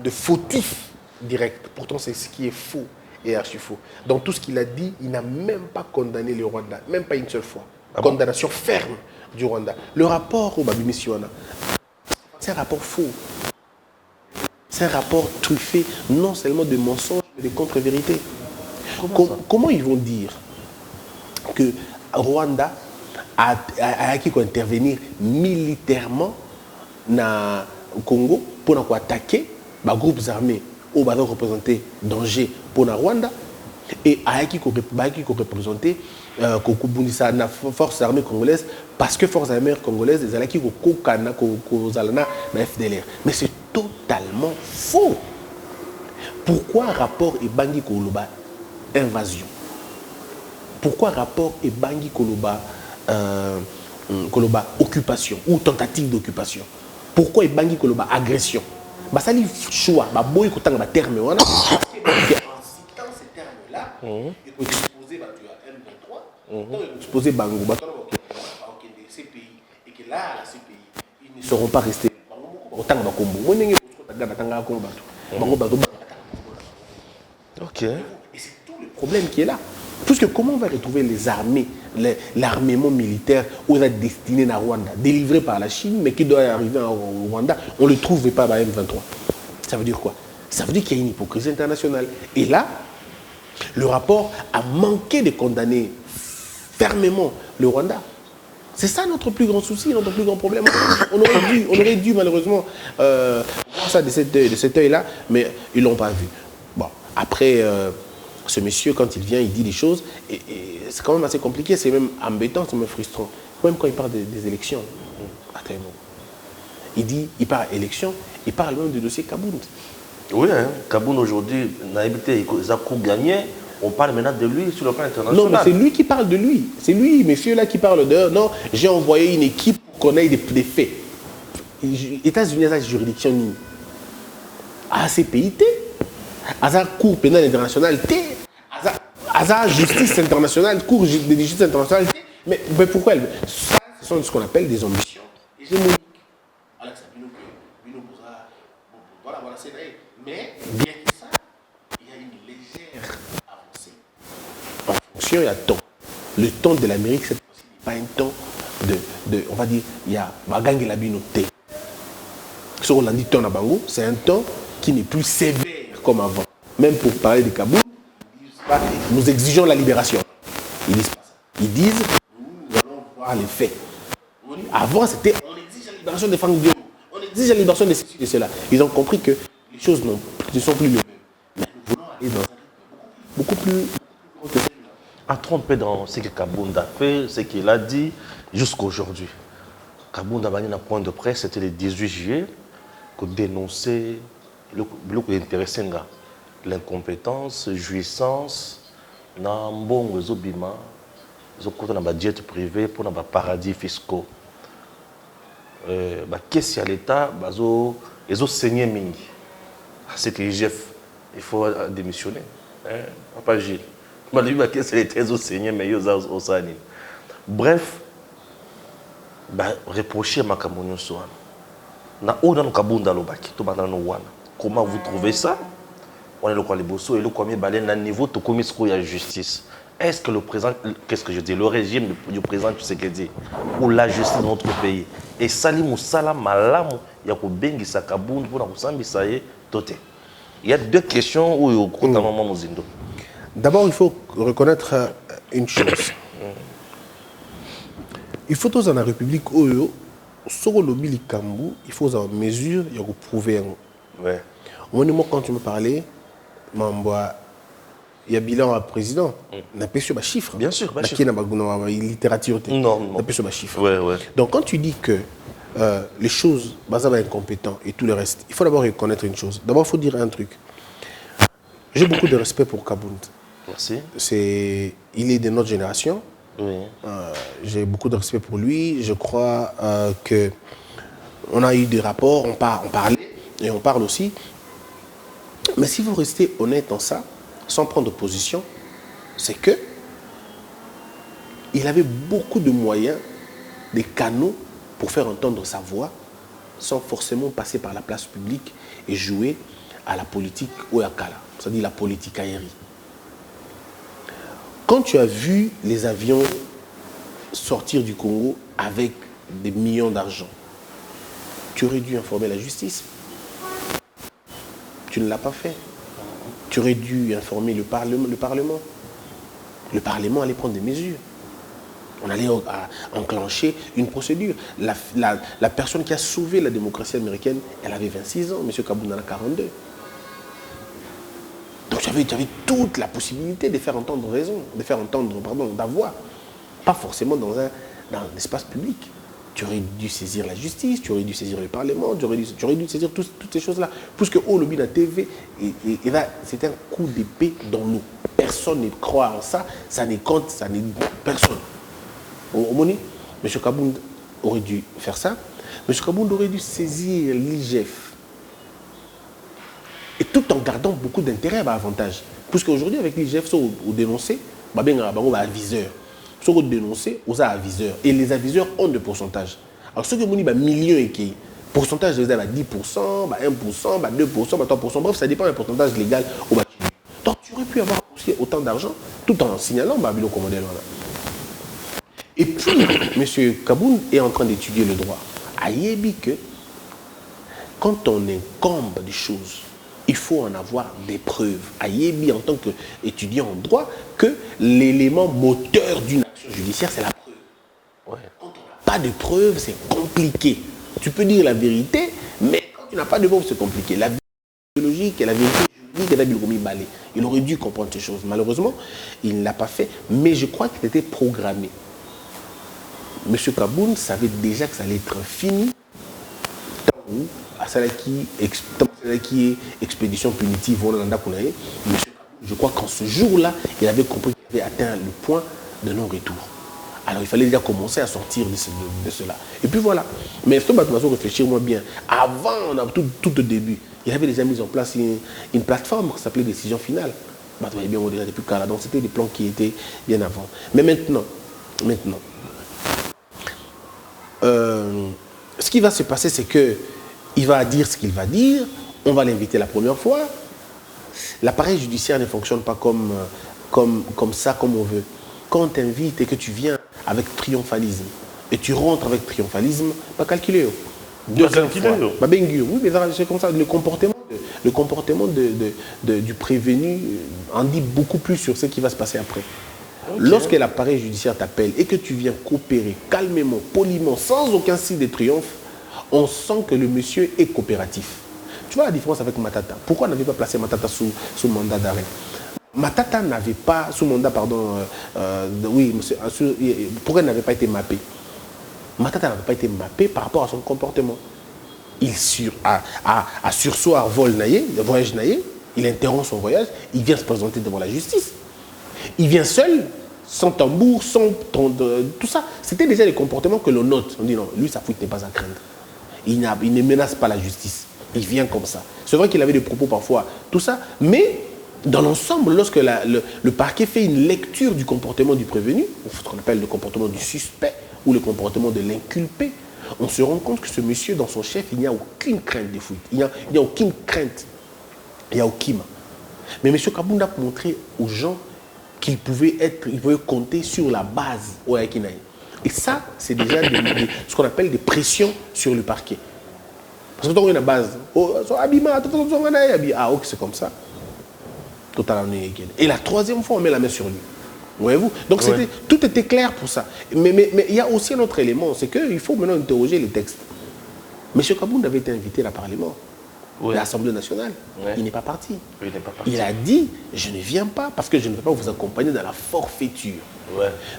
de fautif direct. Pourtant c'est ce qui est faux et archi faux. Dans tout ce qu'il a dit, il n'a même pas condamné le Rwanda, même pas une seule fois. Condamnation ferme du Rwanda. Le rapport au Babi Missiona, c'est un rapport faux. C'est un rapport truffé non seulement de mensonges, mais de contre-vérités. Comment ils vont dire que Rwanda a intervenir militairement dans le Congo pour attaquer les groupes armés qui vont représenter danger pour le Rwanda et a représenter la force armée congolaise parce que force armée congolaise est qui FDLR. Mais c'est totalement faux. Pourquoi rapport et Bangui Koloba invasion? Pourquoi rapport et Bangui Koloba occupation ou tentative d'occupation? Pourquoi et Bangui Koloba agression? Ça lui choix, boy kotanga ba terme wana parce que en citant ces termes là, il faut exposer M23, exposer Bango, ces pays et que là ces pays ils ne seront pas restés autant ba kombo. OK. Et c'est tout le problème qui est là. Puisque comment on va retrouver les armées, l'armement militaire où on a destiné à Rwanda, délivré par la Chine, mais qui doit arriver au Rwanda, on ne le trouve pas à M23. Ça veut dire quoi? Ça veut dire qu'il y a une hypocrisie internationale. Et là, le rapport a manqué de condamner fermement le Rwanda. C'est ça notre plus grand souci, notre plus grand problème. On aurait dû malheureusement voir ça de cet œil-là, mais ils ne l'ont pas vu. Bon, après... ce monsieur, quand il vient, il dit des choses, et c'est quand même assez compliqué, c'est même embêtant, c'est même frustrant. Même quand il parle des élections, il parle d'élections, il parle même du dossier Kabound. Oui, hein, Kabound aujourd'hui, n'a évité, il a gagné, on parle maintenant de lui sur le plan international. Non, mais c'est lui qui parle de lui. C'est lui, monsieur-là, qui parle de... Non, j'ai envoyé une équipe pour qu'on ait des faits. États-Unis, la juridiction, ACPIT, la Cour pénale internationale, la justice internationale, Cour de justice internationale. Mais pourquoi ça, ce sont ce qu'on appelle des ambitions. Mais bien que ça, il y a une légère avancée. En fonction, il y a temps. Le temps de l'Amérique, c'est pas un temps de, on va dire, il y a Bagang et la binoté. Ce qu'on a dit temps à Bango, c'est un temps qui n'est plus sévère comme avant. Même pour parler de Kaboul, ils disent pas, nous exigeons la libération. Ils disent pas ça. Ils disent, nous allons voir les faits. Avant, c'était, on exige la libération des femmes, on exige la libération de ceci et de cela. Ils ont compris que les choses ne sont plus les mêmes. Mais nous voulons aller dans un rythme beaucoup plus... A trompé dans ce que Kabound a fait, ce qu'il a dit jusqu'à aujourd'hui. Kabound a banni un point de presse, c'était le 18 juillet, qu'on dénonçait le qui intéressait l'incompétence, jouissance, dans bon zobima, dans des jets privés pour des paradis fiscaux. Qu'est-ce qu'il y a l'État, ils ont saigné mingi. C'est que l'IGF, il faut démissionner. Pas Gilles. Bref, reprocher ma Cameroun soir. Comment vous trouvez ça? On est le quoi les bossos et le premier balai à niveau de commis de justice. est-ce que le président, qu'est-ce que je dis, le régime du président Tshisekedi ou la justice de notre pays et Salim Moussala Malamu, il y a Bengi Sakaboun pour Saye Toté. Il y a deux questions où il y a un Zindo. D'abord, il faut reconnaître une chose. Il faut tous dans la République, sur le lobby Likambu, il faut en mesure, il y a prouver. Ouais. Moi, quand tu me parlais, il y a bilan à président. On a sur les chiffres. Bien sûr, il y a littérature. Non. On a sur les chiffres. Ouais. Donc, quand tu dis que les choses, Baza est incompétent et tout le reste, il faut d'abord reconnaître une chose. D'abord, il faut dire un truc. J'ai beaucoup de respect pour Kabound. Merci. Il est de notre génération. Oui. J'ai beaucoup de respect pour lui. Je crois qu'on a eu des rapports, on parlait et on parle aussi. Mais si vous restez honnête en ça, sans prendre position, c'est que il avait beaucoup de moyens, des canaux pour faire entendre sa voix sans forcément passer par la place publique et jouer à la politique ou à Kala, c'est-à-dire la politique aérienne. Quand tu as vu les avions sortir du Congo avec des millions d'argent, tu aurais dû informer la justice. Tu ne l'as pas fait. Tu aurais dû informer le Parlement. Le Parlement allait prendre des mesures. On allait enclencher une procédure. La personne qui a sauvé la démocratie américaine, elle avait 26 ans. M. Kabound en a 42. Donc tu avais toute la possibilité de faire entendre ta voix. Pas forcément dans l'espace public. Tu aurais dû saisir la justice, tu aurais dû saisir le Parlement, tu aurais dû saisir toutes ces choses-là. Puisque au lobby de la TV, c'était un coup d'épée dans l'eau. Personne ne croit en ça, ça ne compte, ça n'est personne. M. Kabound aurait dû faire ça. M. Kabound aurait dû saisir l'IGF. Et tout en gardant beaucoup d'intérêt à avantage. Puisqu'aujourd'hui, avec l'IGF, si vous dénoncez, il y a un aviseur. Si vous dénoncez, vous avez un aviseur. Et les aviseurs ont des pourcentages. Alors, ceux qui ont dit millions et qui pourcentage de 10%, 1%, 2%, 3%, bref, ça dépend du pourcentage légal au bâtiment. Donc, tu aurais pu avoir aussi autant d'argent tout en signalant Babylon Commodel. Et puis, M. Kabound est en train d'étudier le droit. Ayebi que quand on incombe des choses, il faut en avoir des preuves. Ayebi, en tant qu'étudiant en droit, que l'élément moteur d'une action judiciaire, c'est la preuve. Ouais. Quand on n'a pas de preuves, c'est compliqué. Tu peux dire la vérité, mais quand tu n'as pas de preuves, c'est compliqué. La vérité biologique et la vérité juridique, il aurait dû comprendre ces choses. Malheureusement, il ne l'a pas fait, mais je crois qu'il était programmé. M. Kabound savait déjà que ça allait être fini. Qui est expédition punitive, je crois qu'en ce jour-là, il avait compris qu'il avait atteint le point de non-retour. Alors il fallait déjà commencer à sortir de cela. Et puis voilà. Mais il faut réfléchir moins bien. Avant, tout au début, il avait déjà mis en place une plateforme qui s'appelait Décision Finale. Depuis donc c'était des plans qui étaient bien avant. Mais maintenant, ce qui va se passer, c'est que il va dire ce qu'il va dire, on va l'inviter la première fois. L'appareil judiciaire ne fonctionne pas comme ça, comme on veut. Quand on t'invite et que tu viens avec triomphalisme, et tu rentres avec triomphalisme, pas calculer. Deuxième fois. Oui, mais c'est comme ça. Le comportement du prévenu en dit beaucoup plus sur ce qui va se passer après. Okay. Lorsque l'appareil judiciaire t'appelle et que tu viens coopérer calmement, poliment, sans aucun signe de triomphe, on sent que le monsieur est coopératif. Tu vois la différence avec Matata. Pourquoi on n'avait pas placé Matata sous mandat d'arrêt? Matata n'avait pas, sous mandat, pardon, pourquoi il n'avait pas été mappé? Matata n'avait pas été mappé par rapport à son comportement. Il sursoir voyage naïe, il interrompt son voyage, il vient se présenter devant la justice. Il vient seul, sans tambour, sans tout ça. C'était déjà les comportements que l'on note. On dit non, lui, sa fuite n'est pas à craindre. Il ne menace pas la justice. Il vient comme ça. C'est vrai qu'il avait des propos parfois, tout ça, mais dans l'ensemble, lorsque le parquet fait une lecture du comportement du prévenu, ce qu'on appelle le comportement du suspect ou le comportement de l'inculpé, on se rend compte que ce monsieur, dans son chef, il n'y a aucune crainte de fuite. Il n'y a aucune crainte. Il n'y a aucune. Mais M. Kabound a montré aux gens qu'il pouvait compter sur la base au Yakinaï. Et ça, c'est déjà ce qu'on appelle des pressions sur le parquet. Parce que quand on a une base, ah ok, c'est comme ça. Et la troisième fois, on met la main sur lui. Voyez-vous? Donc tout était clair pour ça. Mais il y a aussi un autre élément, c'est qu'il faut maintenant interroger les textes. M. Kabound avait été invité à la Parlement, à l'Assemblée nationale. Il n'est pas parti. Il a dit, je ne viens pas parce que je ne peux pas vous accompagner dans la forfaiture.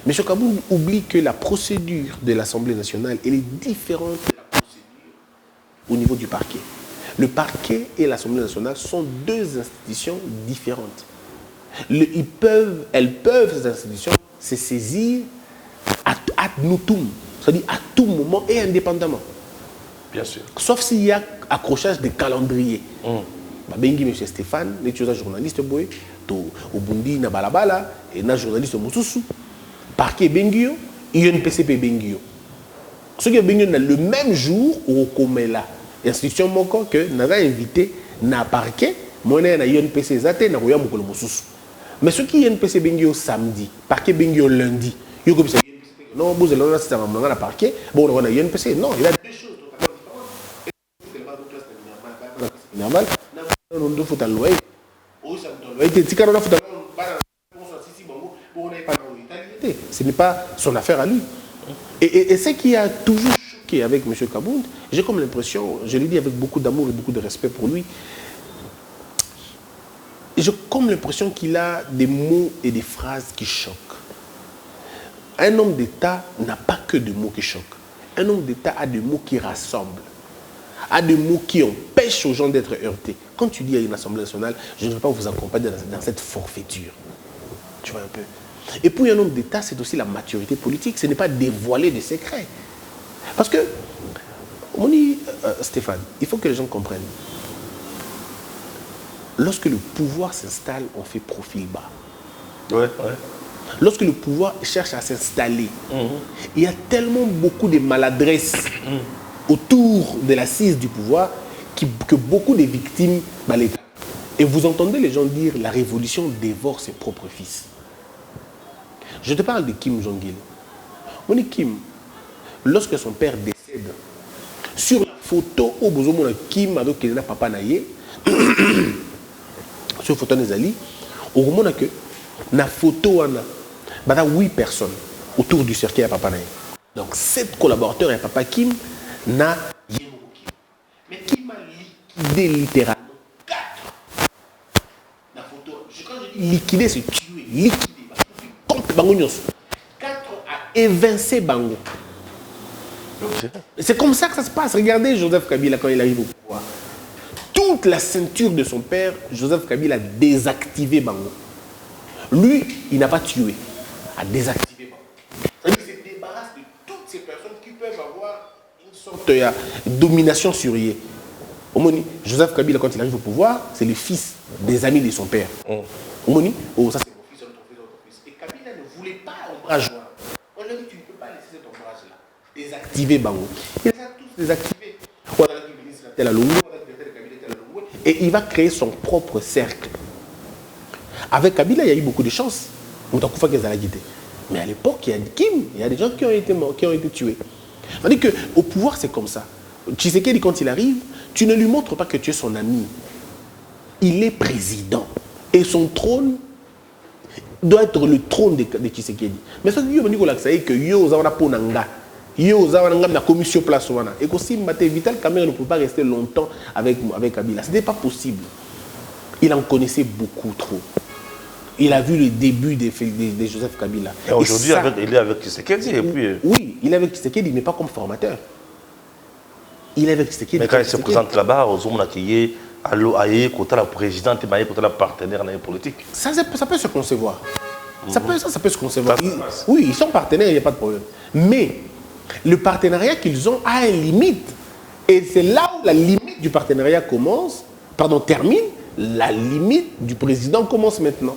M. Kabound oublie que la procédure de l'Assemblée nationale, elle est différente de la procédure au niveau du parquet. Le parquet et l'Assemblée nationale sont deux institutions différentes. Elles peuvent, ces institutions, se saisir ad nutum, c'est-à-dire à tout moment et indépendamment. Bien sûr. Sauf s'il y a accrochage de calendrier. Bengi M. Stéphane, les journalistes, au Bundi, na Balabala, et na journaliste Moussousou, parquet Bengio, INPCP Bengio. Ce qui est Bengio, le même jour où on met là. Institution moko que nous avons invité na parquet, moi na INPC zate na roya mukolo mosusu. Mais ce qui INPC bengio samedi, parquet bengio lundi. Yo comme ça non, vous allez là c'est un parquet, bon on a INPC non, il y a deux choses totalement différentes. Normal. Non do faut allouer. O ça doit être tika na faut ce n'est pas son affaire à lui. Et ce qui a toujours avec M. Kabound, j'ai comme l'impression, je l'ai dit avec beaucoup d'amour et beaucoup de respect pour lui, j'ai comme l'impression qu'il a des mots et des phrases qui choquent. Un homme d'État n'a pas que des mots qui choquent. Un homme d'État a des mots qui rassemblent, a des mots qui empêchent aux gens d'être heurtés. Quand tu dis à une Assemblée nationale, je ne vais pas vous accompagner dans cette forfaiture. Tu vois un peu. Et pour un homme d'État, c'est aussi la maturité politique. Ce n'est pas dévoiler des secrets. Parce que, on dit, Stéphane, il faut que les gens comprennent. Lorsque le pouvoir s'installe, on fait profil bas. Lorsque le pouvoir cherche à s'installer, il y a tellement beaucoup de maladresses autour de l'assise du pouvoir que beaucoup de victimes balayent. Et vous entendez les gens dire la révolution dévore ses propres fils. Je te parle de Kim Jong-il. On dit Kim. Lorsque son père décède, sur la photo où vous avez Kim avec papa naïe, sur la photo Nezali, on voit que la photo a 8 personnes autour du cercueil à papa naïe. Donc 7 collaborateurs et papa Kim n'a Kim. Mais Kim a liquidé littéralement 4. La photo, quand je dis liquider, c'est tuer, liquider. 4 a évincé Bango. C'est comme ça que ça se passe. Regardez Joseph Kabila quand il arrive au pouvoir. Toute la ceinture de son père, Joseph Kabila a désactivé Bango. Lui, il n'a pas tué, a désactivé Bango. C'est-à-dire qu'il se débarrasse de toutes ces personnes qui peuvent avoir une sorte de domination sur lui. Joseph Kabila, quand il arrive au pouvoir, c'est le fils des amis de son père. Omoni, oh, ça c'est mon fils, notre fils. Et Kabila ne voulait pas ombrage. On lui a dit, tu ne peux pas laisser cet ombrage-là. Désactiver Bango. Il les a tous désactivés. Et il va créer son propre cercle. Avec Kabila, il y a eu beaucoup de chance. Mais à l'époque, il y a Kim, il y a des gens qui ont été morts, qui ont été tués. C'est-à-dire qu'au pouvoir, c'est comme ça. Tshisekedi, quand il arrive, tu ne lui montres pas que tu es son ami. Il est président. Et son trône doit être le trône de Tshisekedi. Mais ça, c'est que yo za wana ponanga. Yo za wana na commission place wana. Et aussi Vital Kamerhe ne peut pas rester longtemps avec Kabila. Ce n'est pas possible. Il en connaissait beaucoup trop. Il a vu le début de Joseph Kabila. Et aujourd'hui, il est avec Tshisekedi. Et puis... Oui, il est avec Tshisekedi, mais pas comme formateur. Il est avec Tshisekedi. Mais quand il se présente là-bas, aux hommes qui est à côté la présidente et côté la partenaire politique. Ça peut se concevoir. Ça peut se concevoir. Oui, ils sont partenaires, il n'y a pas de problème. Mais le partenariat qu'ils ont a une limite. Et c'est là où la limite du partenariat termine, la limite du président commence maintenant.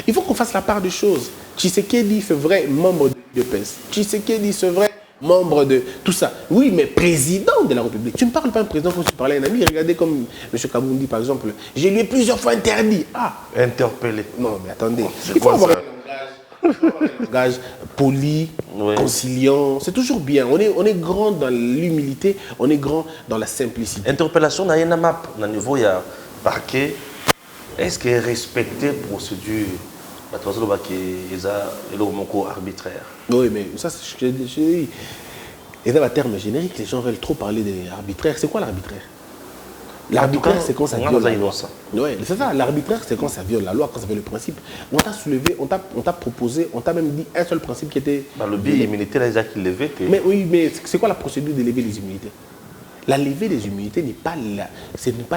Il faut qu'on fasse la part des choses. Tshisekedi, c'est vrai membre de l'UDPS. Tshisekedi, c'est vrai membre de tout ça. Oui, mais président de la République. Tu ne parles pas un président comme tu parlais à un ami. Regardez comme M. Kaboundi, par exemple. J'ai lui plusieurs fois interdit. Ah, Interpellé. non, mais attendez. C'est Il faut quoi avoir ça? un langage poli, Oui. conciliant. C'est toujours bien. On est grand dans l'humilité, on est grand dans la simplicité. Interpellation, na yena map, na niveau ya parquet. Est-ce qu'il est respecté procédure? La troisième fois qui est arbitraire. Oui, mais ça, je dis. Et dans le terme générique, les gens veulent trop parler d'arbitraire. C'est quoi l'arbitraire? L'arbitraire, c'est quand ça viole la loi. Oui, c'est ça. L'arbitraire, c'est quand ça viole la loi, quand ça viole le principe. On t'a soulevé, on t'a proposé, on t'a même dit un seul principe qui était... Le biais immunité, là, ils ont levé. Mais oui, mais c'est quoi la procédure de lever les immunités? La levée des immunités n'est pas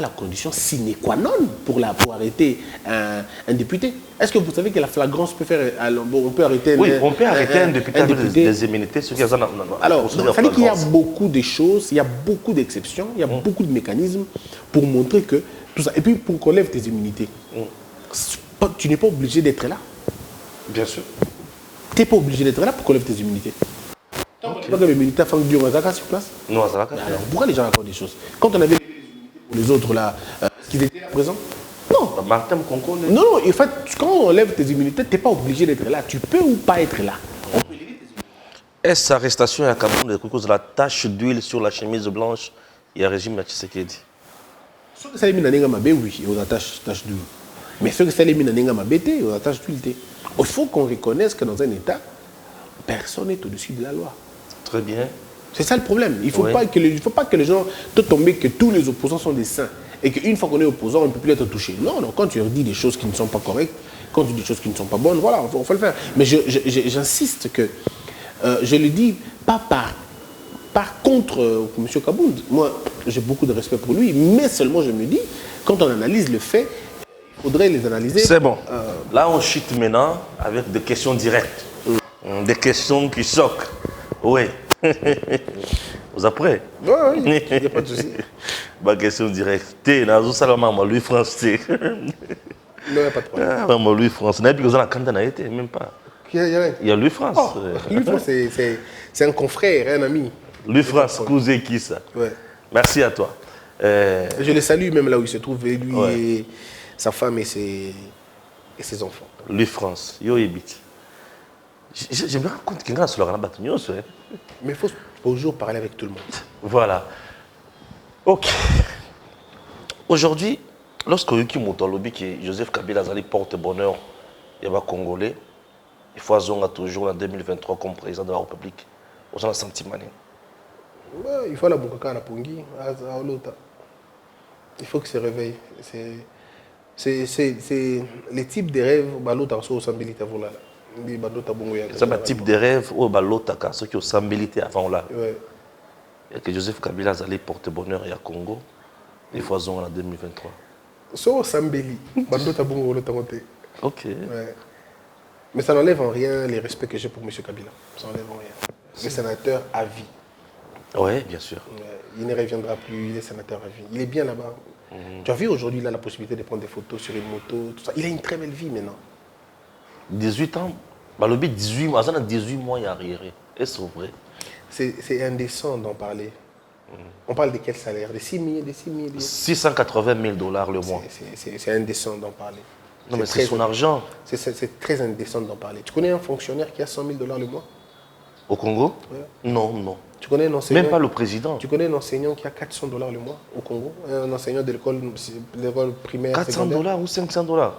la condition sine qua non pour arrêter un député. Est-ce que vous savez que la flagrance peut faire... on peut arrêter... Oui, on peut arrêter un député avec des immunités. Alors, il fallait qu'il y a beaucoup de choses, il y a beaucoup d'exceptions, il y a beaucoup de mécanismes pour montrer que tout ça... Et puis, pour qu'on lève tes immunités, tu n'es pas obligé d'être là. Bien sûr. Tu n'es pas obligé d'être là pour qu'on lève tes immunités. Pas que les militaires font du Razaka sur place. Non, ça va. Alors, pourquoi les gens racontent des choses? Quand on avait les autres là, est-ce qu'ils étaient là présents? Non. Martin Conco. Non, non, en fait, quand on lève tes immunités, tu n'es pas obligé d'être là. Tu peux ou pas être là. Est-ce arrestation à Cameroun à cause de la tache d'huile sur la chemise blanche? Il y a un régime à Tshisekedi. Ceux que ça les mis dans Mabé, oui, ils ont la tache d'huile. Mais ceux que ça les mis dans Mabé, ils ont la tache d'huile. Il faut qu'on reconnaisse que dans un État, personne n'est au-dessus de la loi. Très bien. C'est ça le problème. Il ne faut pas que les gens te tombent que tous les opposants sont des saints. Et qu'une fois qu'on est opposant, on ne peut plus être touché. Non, non, quand tu leur dis des choses qui ne sont pas correctes, quand tu dis des choses qui ne sont pas bonnes, voilà, on faut le faire. Mais j'insiste que, je le dis pas par contre M. Kabound. Moi, j'ai beaucoup de respect pour lui, mais seulement je me dis, quand on analyse le fait, il faudrait les analyser. C'est bon. Là, on chute maintenant avec des questions directes. Des questions qui choquent. Oui. Vous êtes prêts? Oui, il n'y a pas de souci. Ma question directe. T'es dans un salon, maman, lui, France. Non, il n'y a pas de problème. Ah, maman, lui, France. Il n'y a plus besoin de candidat, même pas. Il y a lui, France. Oh, lui, France, c'est un confrère, un ami. Lui, France, cousin, qui ça? Ouais. Merci à toi. Je le salue même là où il se trouve, lui et sa femme et ses enfants. Lui, France. Yo, Ebit. Je me rends compte qu'il y a un slogan là-bas. Mais il faut toujours parler avec tout le monde. Voilà. Ok. Aujourd'hui, lorsque Yuki Moutolobi, qui est Joseph Kabila Zali porte-bonheur, il y a un Congolais, il faut a toujours en 2023 comme président de la République. On a sentiment. Ouais, il faut la boucaka à la pongi, à l'autre. Il faut que se réveille. C'est les types de rêves, l'autre sont sambili voilà. C'est un type de rêve où l'autre ceux qui ont sambili avant là. Ouais. Il y a que Joseph Kabila Zali porte-bonheur et à Congo, il faut en 2023. So sambili, l'autre bongo l'autre côté. Ok. Ouais. Mais ça n'enlève en rien les respects que j'ai pour M. Kabila. Ça n'enlève en rien. Le sénateur à vie. Oui, bien sûr. Il ne reviendra plus, il est sénateur à vie. Il est bien là-bas. Tu as vu aujourd'hui, il a la possibilité de prendre des photos sur une moto, tout ça. Il a une très belle vie maintenant. 18 ans, le 18 mois, 18 mois, il y a arriéré. Est-ce vrai? C'est indécent d'en parler. On parle de quel salaire? De 6 000, de 6 000 680 000 $ le mois. C'est indécent d'en parler. Non, mais c'est son argent. C'est très indécent d'en parler. Tu connais un fonctionnaire qui a 100 000 $ le mois? Au Congo? Ouais. Non, non. Tu connais un enseignant? Même pas le président. Tu connais un enseignant qui a 400 $ le mois au Congo? Un enseignant de l'école primaire, 400 $ ou 500 $?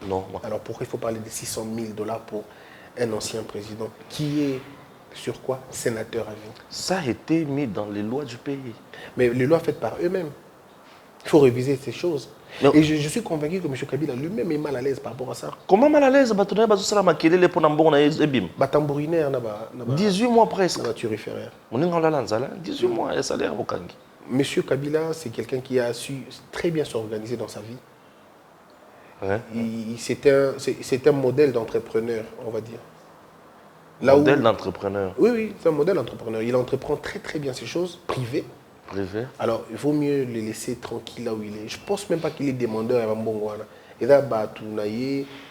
Non. Alors pourquoi il faut parler de 600 000 $ pour un ancien président qui est, sur quoi, sénateur à vie? Ça a été mis dans les lois du pays. Mais les lois faites par eux-mêmes. Il faut réviser ces choses. Non. Et je suis convaincu que M. Kabila lui-même est mal à l'aise par rapport à ça. Comment mal à l'aise? Tambourinaire, 18 mois presque. 18 mois, et salaire. M. Kabila, c'est quelqu'un qui a su très bien s'organiser dans sa vie. Ouais. C'est un modèle d'entrepreneur, on va dire. Modèle d'entrepreneur? Oui, c'est un modèle d'entrepreneur. Il entreprend très très bien ses choses privées. Privé. Alors, il vaut mieux le laisser tranquille là où il est. Je ne pense même pas qu'il est demandeur à Mbongwana. et là,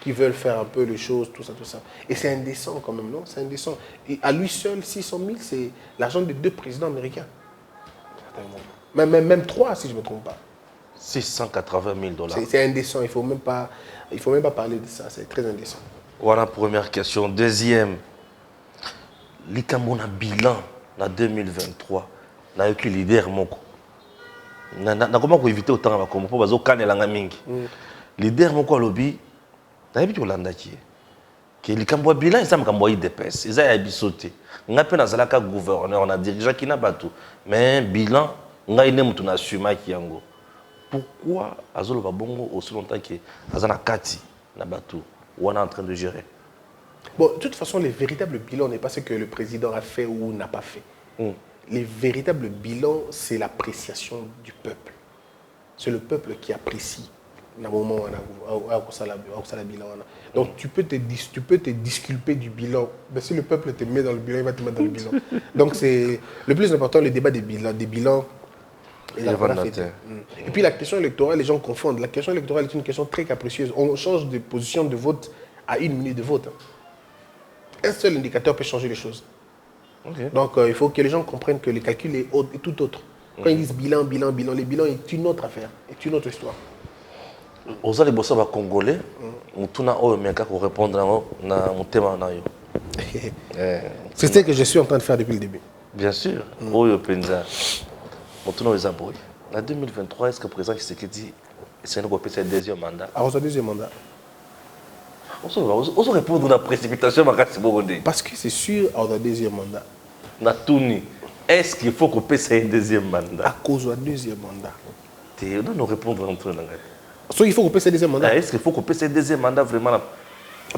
qui veulent faire un peu les choses, tout ça, tout ça. Et c'est indécent quand même, non? C'est indécent. Et à lui seul, 600 000, c'est l'argent de 2 présidents américains. Même 3, si je ne me trompe pas. 680 000 $. C'est indécent, il ne faut même pas parler de ça, c'est très indécent. Voilà, première question. Deuxième, likambo na bilan en 2023, na yoki leader moko. Na comment éviter autant de comme pour bazo kanelanga mingi. Leader moko alobi, na yebi kolanda ki. Que likambo bilan ça makambo IDPS, eza ya bisote. Ngape na zalaka gouverneur, on a dirigeant qui na bato, mais bilan ngai ne mutu na suma ki yango. Pourquoi azolo ba bongo aussi longtemps que azana kati na bato ou on est en train de gérer? Bon, de toute façon, les véritables bilans n'est pas ce que le président a fait ou n'a pas fait. Les véritables bilans, c'est l'appréciation du peuple. C'est le peuple qui apprécie. Donc tu peux te disculper du bilan. Mais si le peuple te met dans le bilan, il va te mettre dans le bilan. Donc c'est le plus important, le débat des bilans. Et puis la question électorale, les gens confondent. La question électorale est une question très capricieuse. On change de position de vote à 1 minute de vote. Un seul indicateur peut changer les choses. Donc il faut que les gens comprennent que le calcul est tout autre. Quand ils disent bilan, les bilans est une autre affaire, est une autre histoire. Aux allez bosser congolais, on tourne au mec pour répondre à mon thème. C'est ce que je suis en train de faire depuis le début. Bien sûr. Oyo penza. On tourne aux abois. En 2023, est-ce que le président Tshisekedi c'est un deuxième mandat? Alors son deuxième mandat. On se répond à la précipitation, parce que c'est sûr, on a un deuxième mandat. Est-ce qu'il faut qu'on passe un deuxième mandat? À cause d'un deuxième mandat. On doit nous répondre entre nous. Il faut qu'on passe un deuxième mandat. Est-ce qu'il faut qu'on passe un deuxième mandat vraiment?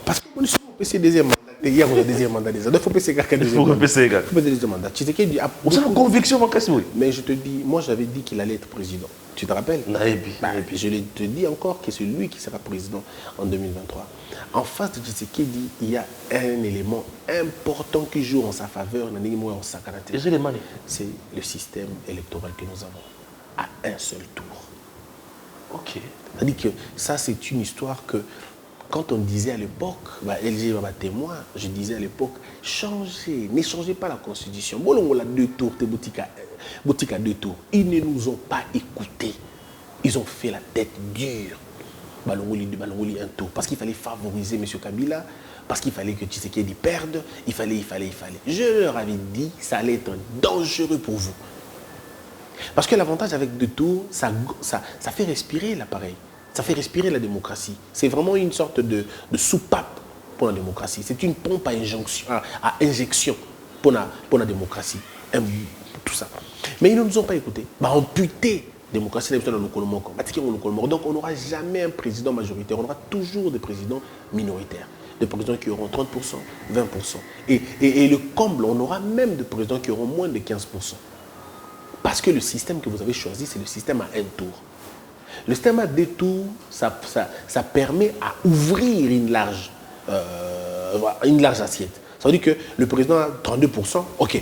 Parce qu'on peut passer un deuxième mandat. Il y a un deuxième mandat déjà. Il faut passer un deuxième mandat. Tu sais qu'il y a une conviction, mais je te dis, moi j'avais dit qu'il allait être président. Tu te rappelles? Je te dis encore que c'est lui qui sera président en 2023. En face de Tshisekedi, il y a un élément important qui joue en sa faveur. C'est le système électoral que nous avons à un seul tour. Ok. C'est-à-dire que ça, c'est une histoire que, quand on disait à l'époque, LG va témoin, je disais à l'époque, ne changez pas la constitution. Bon, on a 2 tours, boutique à 2 tours. Ils ne nous ont pas écoutés. Ils ont fait la tête dure. Un tour. Parce qu'il fallait favoriser M. Kabila, parce qu'il fallait que Tshisekedi perde, il fallait. Je leur avais dit que ça allait être dangereux pour vous. Parce que l'avantage avec 2 tours, ça fait respirer l'appareil. Ça fait respirer la démocratie. C'est vraiment une sorte de soupape pour la démocratie. C'est une pompe à injection pour la démocratie. Tout ça. Mais ils ne nous ont pas écoutés. Amputé démocratie donc on n'aura jamais un président majoritaire, on aura toujours des présidents minoritaires, des présidents qui auront 30%, 20%. Et le comble, on aura même des présidents qui auront moins de 15%. Parce que le système que vous avez choisi, c'est le système à 1 tour. Le système à 2 tours, ça permet à ouvrir une large assiette. Ça veut dire que le président a 32%, ok,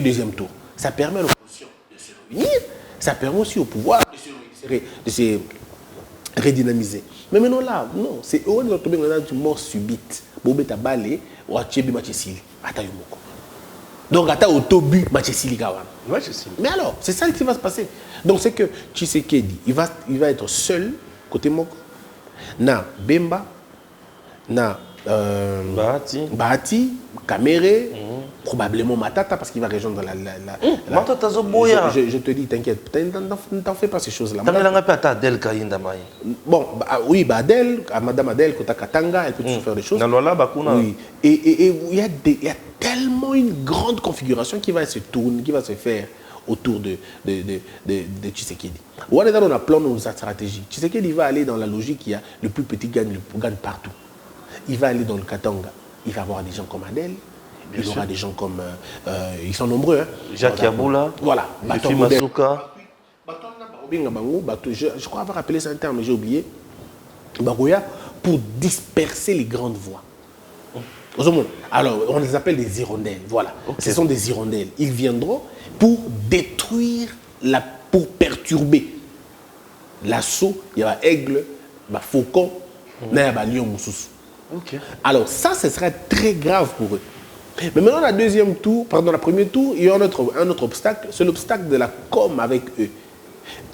deuxième tour. Ça permet à l'opposition de se réunir. Ça permet aussi au pouvoir de se redynamiser. Mais maintenant là, non, c'est eux qui ont tombé dans une mort subite. Bobeta balé, ou à Tchebi Machesili, Atayumoko. Donc, à Otobu Machesili Kawan. Mais alors, c'est ça qui va se passer. Donc, c'est que Tshisekedi, il va être seul, côté Moko. Na Bemba, na Bahati, Kamere, probablement Matata, parce qu'il va rejoindre la Matata Zoboya. Je te dis, t'inquiète, ne t'en fais pas ces choses-là. Bon, oui, Adèle, Madame Adèle, Kota Katanga, elle peut toujours faire des choses. Oui. Et il y a tellement une grande configuration qui va se tourner, qui va se faire autour de Tshisekedi. On a plan de sa stratégie. Tshisekedi va aller dans la logique, il y a le plus petit gagne partout. Il va aller dans le Katanga. Il va avoir des gens comme Adèle. Il aura des gens comme... ils sont nombreux. Hein. Jacques Yaboula. Voilà. Luffy Masuka. Je crois avoir appelé ça un terme, mais j'ai oublié. Bagoya, pour disperser les grandes voix. Alors, on les appelle des hirondelles. Voilà. Okay. Ce sont des hirondelles. Ils viendront pour détruire, pour perturber. L'assaut, il y a aigle, faucon, Ok. Alors ça, ce serait très grave pour eux. Mais maintenant, la premier tour, il y a un autre obstacle. C'est l'obstacle de la com avec eux.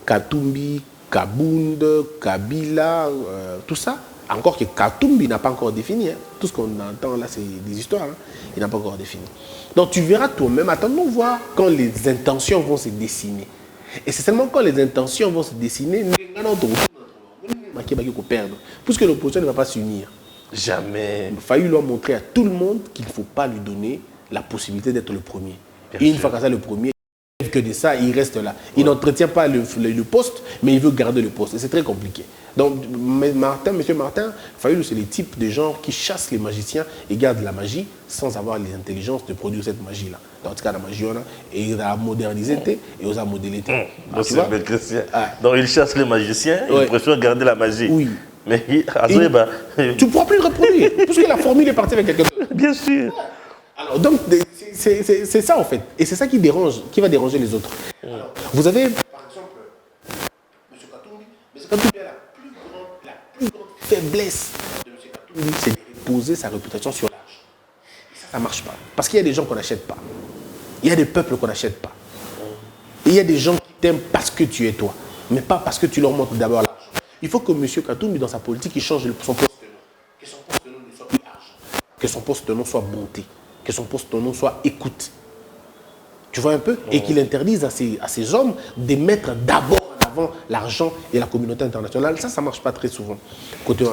Katumbi, Kabund, Kabila, tout ça. Encore que Katumbi n'a pas encore défini. Hein. Tout ce qu'on entend là, c'est des histoires. Hein. Il n'a pas encore défini. Donc tu verras toi-même, attendons voir quand les intentions vont se dessiner. Et c'est seulement quand les intentions vont se dessiner, puisque l'opposition ne va pas s'unir. Jamais. Fayoulou a montré à tout le monde qu'il ne faut pas lui donner la possibilité d'être le premier. Et une fois qu'il est le premier, que de ça, il reste là. Il n'entretient pas le poste, mais il veut garder le poste. Et c'est très compliqué. Donc, monsieur Martin, Fayoulou, c'est le type de gens qui chassent les magiciens et gardent la magie sans avoir les intelligences de produire cette magie-là. Dans ce cas, la magie, on a, et il a modernisé et il a modélé. Donc, c'est bel chrétien. Donc, il chasse les magiciens, il préfère garder la magie. Oui. Mais tu ne pourras plus le reproduire, puisque la formule est partie avec quelqu'un d'autre. Bien sûr. Alors, donc, c'est ça en fait. Et c'est ça qui va déranger les autres. Alors, vous avez, par exemple, M. Katumbi. M. Katumbi a la plus grande faiblesse de M. Katumbi, c'est de poser sa réputation sur l'âge. Et ça ne marche pas. Parce qu'il y a des gens qu'on n'achète pas. Il y a des peuples qu'on n'achète pas. Et il y a des gens qui t'aiment parce que tu es toi, mais pas parce que tu leur montres d'abord l'argent. Il faut que M. Katumbi, dans sa politique, il change son poste de nom. Que son poste de nom ne soit plus argent. Que son poste de nom soit bonté. Que son poste de nom soit écoute. Tu vois un peu? Et qu'il interdise à ces hommes de mettre d'abord en avant l'argent et la communauté internationale. Ça ne marche pas très souvent. Côté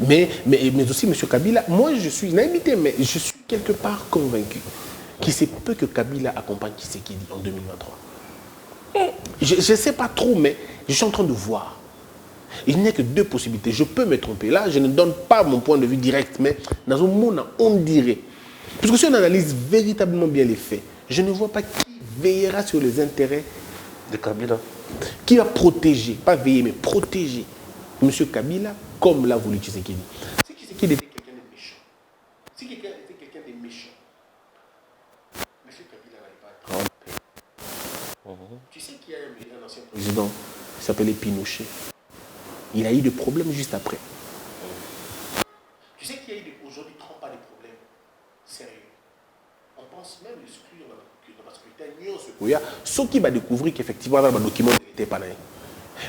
mais aussi, M. Kabila, moi je suis naïvité, mais je suis quelque part convaincu qu'il se peut que Kabila accompagne Tshisekedi en 2023. Je ne sais pas trop, mais je suis en train de voir. Il n'y a que deux possibilités. Je peux me tromper. Là, je ne donne pas mon point de vue direct, mais dans un monde, on dirait. Parce que si on analyse véritablement bien les faits, je ne vois pas qui veillera sur les intérêts de Kabila. Qui va protéger, pas veiller, mais protéger M. Kabila comme l'a voulu Tshisekedi. Si Tshisekedi était quelqu'un de méchant, si quelqu'un était quelqu'un de méchant, M. Kabila n'allait pas être en paix. Tu sais qu'il y a un ancien président qui s'appelait Pinochet. Il a eu des problèmes juste après. Tu sais qu'il y a eu aujourd'hui pas des problèmes sérieux. On pense même l'exclure dans la sécurité. Ce qui va découvrir qu'effectivement, dans le document n'était pas là.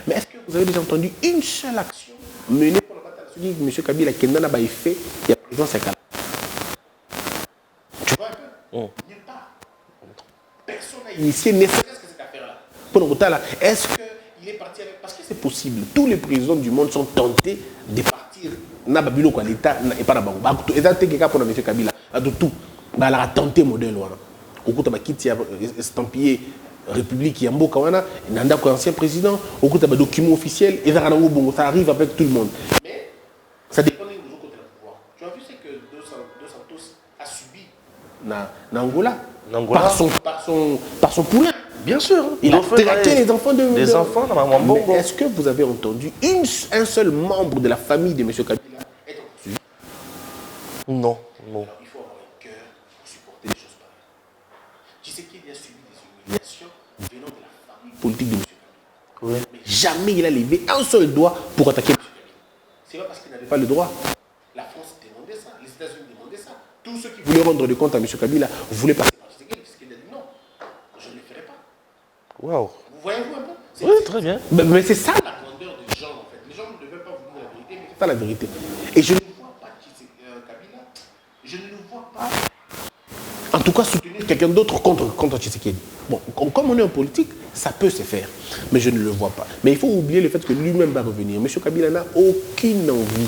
Mais est-ce que vous avez déjà entendu une seule action menée pour la bataille de M. Kabila qui n'a pas fait il y a président Sekala? Tu vois un peu? Nulle part. Personne n'a initié nécessaire que cette affaire-là. Pour le là, est-ce qu'il est parti avec... Parce que c'est possible. Tous les présidents du monde sont tentés de partir. Na babilo quoi l'État et pas d'abord. Et ça c'est quelque pour M. Kabila. À tout. Bah la tenté modèle voilà. Au coup t'as quitté estampillé République Yambo Kawana. Nanda quoi ancien président. Au coup t'as document officiel et ça arrive avec tout le monde. Mais ça dépend de l'autre côté du pouvoir. Tu as vu c'est que Dos Santos a subi Angola par son poulain. Bien sûr. Il a traqué les enfants des enfants dans ma maman. Est-ce que vous avez entendu un seul membre de la famille de M. Kabila être poursuivi? Non. Alors, il faut avoir un cœur pour supporter des choses pareilles. Tu sais qu'il a subi des humiliations venant de la famille politique de M. Kabila. Mais jamais il a levé un seul doigt pour attaquer M. Kabila. C'est pas parce qu'il n'avait pas le droit. La France demandait ça, les États-Unis demandaient ça. Tous ceux qui voulaient rendre des comptes à M. Kabila voulaient passer par Tshisekedi. Tshisekedi a dit non, je ne le ferai pas. Waouh. Vous voyez-vous un peu? Oui, très bien. Mais c'est ça la grandeur des gens en fait. Les gens ne devaient pas vous dire la vérité, mais c'est ça la vérité. Et je ne vois pas Kabila, je ne le vois pas, en tout cas soutenir quelqu'un d'autre contre Tshisekedi. Bon, comme on est en politique, ça peut se faire, mais je ne le vois pas. Mais il faut oublier le fait que lui-même va revenir. M. Kabila n'a aucune envie,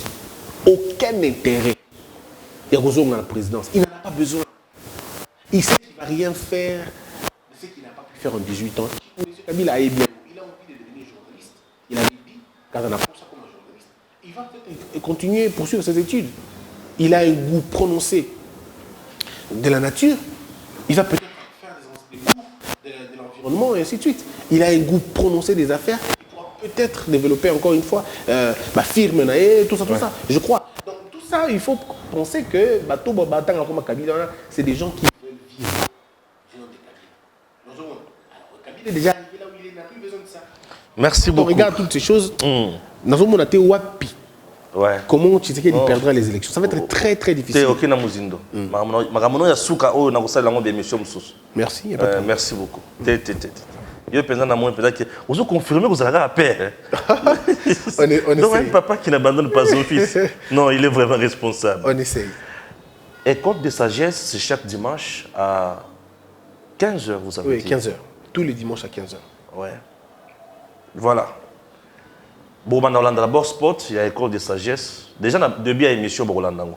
aucun intérêt. Il y a besoin de la présidence. Il n'en a pas besoin. Il sait qu'il ne va rien faire de ce qu'il n'a pas pu faire en 18 ans. M. Kabila a bien. Il a envie de devenir journaliste. Il avait dit, quand on apprend ça comme un journaliste, il va peut-être continuer à poursuivre ses études. Il a un goût prononcé de la nature. Il va peut-être faire des cours de l'environnement et ainsi de suite. Il a un goût prononcé des affaires. Il pourra peut-être développer encore une fois firme, tout ça. Je crois. Donc tout ça, il faut penser que c'est des gens qui veulent vivre. Alors, Kabila est déjà arrivé là où il n'a plus besoin de ça. Merci beaucoup. On regarde toutes ces choses. Nous avons monté Wapi. Ouais. Comment Tshisekedi perdra les élections? Ça va être très très difficile. Ok, na muzindo. Magamono ya suka o na kosala lango d'émission mususu. Merci. Merci beaucoup. Yo pensa na moi peut-être que vous confirmez que vous allez à paix. On donc un papa qui n'abandonne pas son fils. Non, il est vraiment responsable. On essaye. École de sagesse, c'est chaque dimanche à 15h, vous savez. Oui, 15h. Tous les dimanches à 15h. Ouais. Voilà. Bon, dans Hollande, d'abord, sport, il y a école de sagesse. Déjà, on a début à l'émission pour Hollande.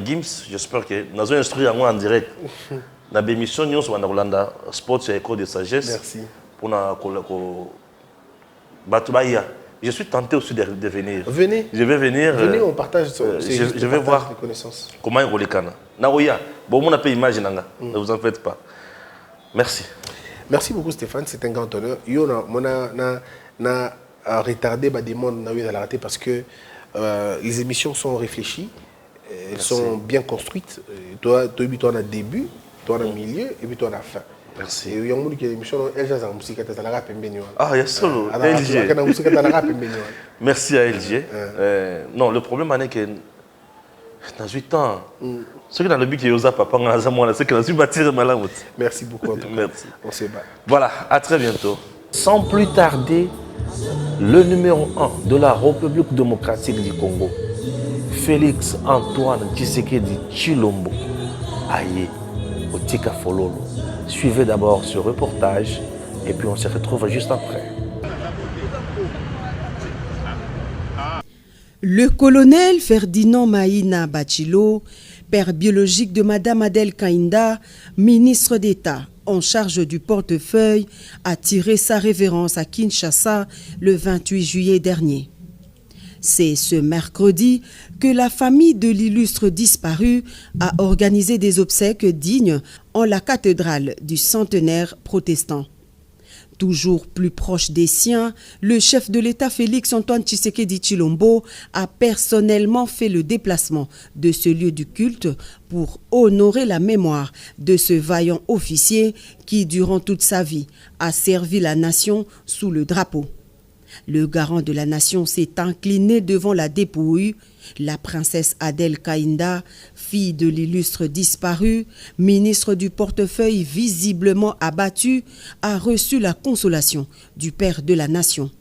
Gims, j'espère que nous avons instruit en direct. Dans l'émission, nous avons Hollande, sport, il y a école de sagesse. Merci. Pour je suis tenté aussi de venir. Venez. Je vais venir. Venez, on partage. Je vais voir les connaissances. comment il y a Naoya. Bon, on a pas image. Ne vous en faites pas. Merci. Merci beaucoup, Stéphane. C'est un grand honneur. Yo, on a retardé ma demande dans la raté parce que les émissions sont réfléchies. Elles sont bien construites. Toi, tu as un début, toi, un milieu et puis toi, la fin. Merci. Et il y a une émission, elle a une musique à la Ah, il y a solo. Merci à LG. Non, le problème est que dans 8 ans, ce qui est dans le but qui est papa, c'est que je suis bâti malade. Merci beaucoup. Merci. On se bat. Voilà, à très bientôt. Sans plus tarder, le numéro 1 de la République démocratique du Congo, Félix Antoine Tshisekedi Tshilombo, aïe, au Tika Fololo. Suivez d'abord ce reportage et puis on se retrouve juste après. Le colonel Ferdinand Maïna Bachilo, père biologique de Madame Adèle Kainda, ministre d'État en charge du portefeuille, a tiré sa révérence à Kinshasa le 28 juillet dernier. C'est ce mercredi que la famille de l'illustre disparu a organisé des obsèques dignes en la cathédrale du centenaire protestant. Toujours plus proche des siens, le chef de l'État Félix Antoine Tshisekedi Tshilombo a personnellement fait le déplacement de ce lieu du culte pour honorer la mémoire de ce vaillant officier qui, durant toute sa vie, a servi la nation sous le drapeau. Le garant de la nation s'est incliné devant la dépouille. La princesse Adèle Kainda, fille de l'illustre disparu, ministre du portefeuille visiblement abattu, a reçu la consolation du père de la nation.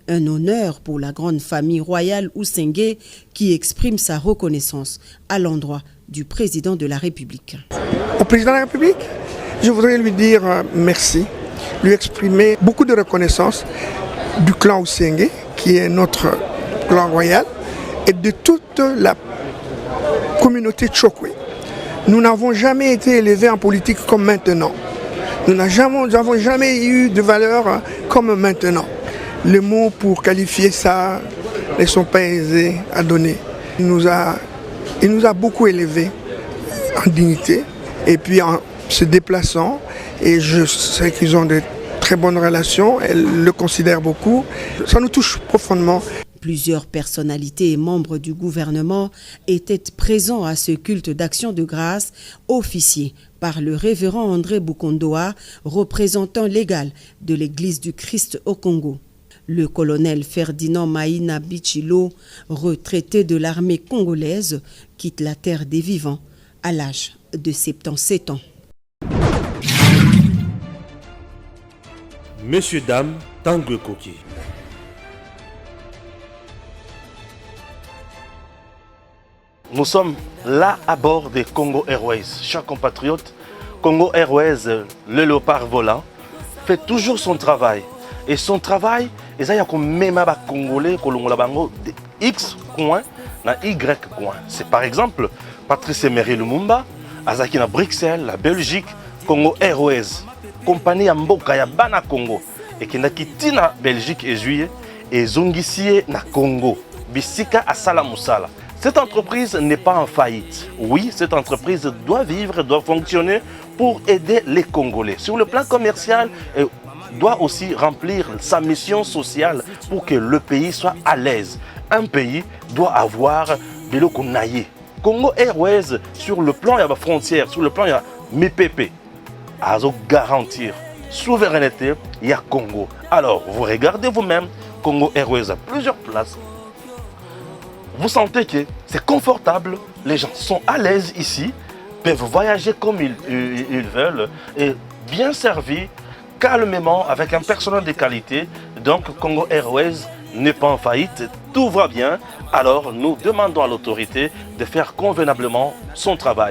Un honneur pour la grande famille royale Oussengue qui exprime sa reconnaissance à l'endroit du président de la République. Au président de la République, je voudrais lui dire merci, lui exprimer beaucoup de reconnaissance du clan Oussengue, qui est notre clan royal, et de toute la communauté Tchokwe. Nous n'avons jamais été élevés en politique comme maintenant. Nous n'avons jamais eu de valeur comme maintenant. Le mot pour qualifier ça ne sont pas aisés à donner. Il nous a beaucoup élevés en dignité et puis en se déplaçant. Et je sais qu'ils ont de très bonnes relations, elle le considère beaucoup. Ça nous touche profondément. Plusieurs personnalités et membres du gouvernement étaient présents à ce culte d'action de grâce officié par le révérend André Bukondoa, représentant légal de l'Église du Christ au Congo. Le colonel Ferdinand Maïna Bachilo, retraité de l'armée congolaise, quitte la terre des vivants à l'âge de 77 ans. Messieurs, dames, Tanguy Koki. Nous sommes là à bord des Congo Airways. Chers compatriotes, Congo Airways, le léopard volant, fait toujours son travail. Et son travail, il y a même des Congolais de X coin na Y coin. C'est par exemple Patrice Emery Lumumba, Azaki na Bruxelles, la Belgique, Congo Airways, compagnie ya mboka ya bana Congo. Et qui n'a quitté na Belgique et juillet et zongisie na Congo. Bisika asala musala. Cette entreprise n'est pas en faillite. Oui, cette entreprise doit vivre, doit fonctionner pour aider les Congolais. Sur le plan commercial, elle doit aussi remplir sa mission sociale pour que le pays soit à l'aise. Un pays doit avoir de l'okonaye. Congo Airways, sur le plan de la frontière, sur le plan de MPP, a garantir souveraineté, il y a Congo. Alors, vous regardez vous-même, Congo Airways a plusieurs places vous sentez que c'est confortable, les gens sont à l'aise ici, peuvent voyager comme ils veulent et bien servis, calmement, avec un personnel de qualité. Donc Congo Airways n'est pas en faillite, tout va bien. Alors nous demandons à l'autorité de faire convenablement son travail.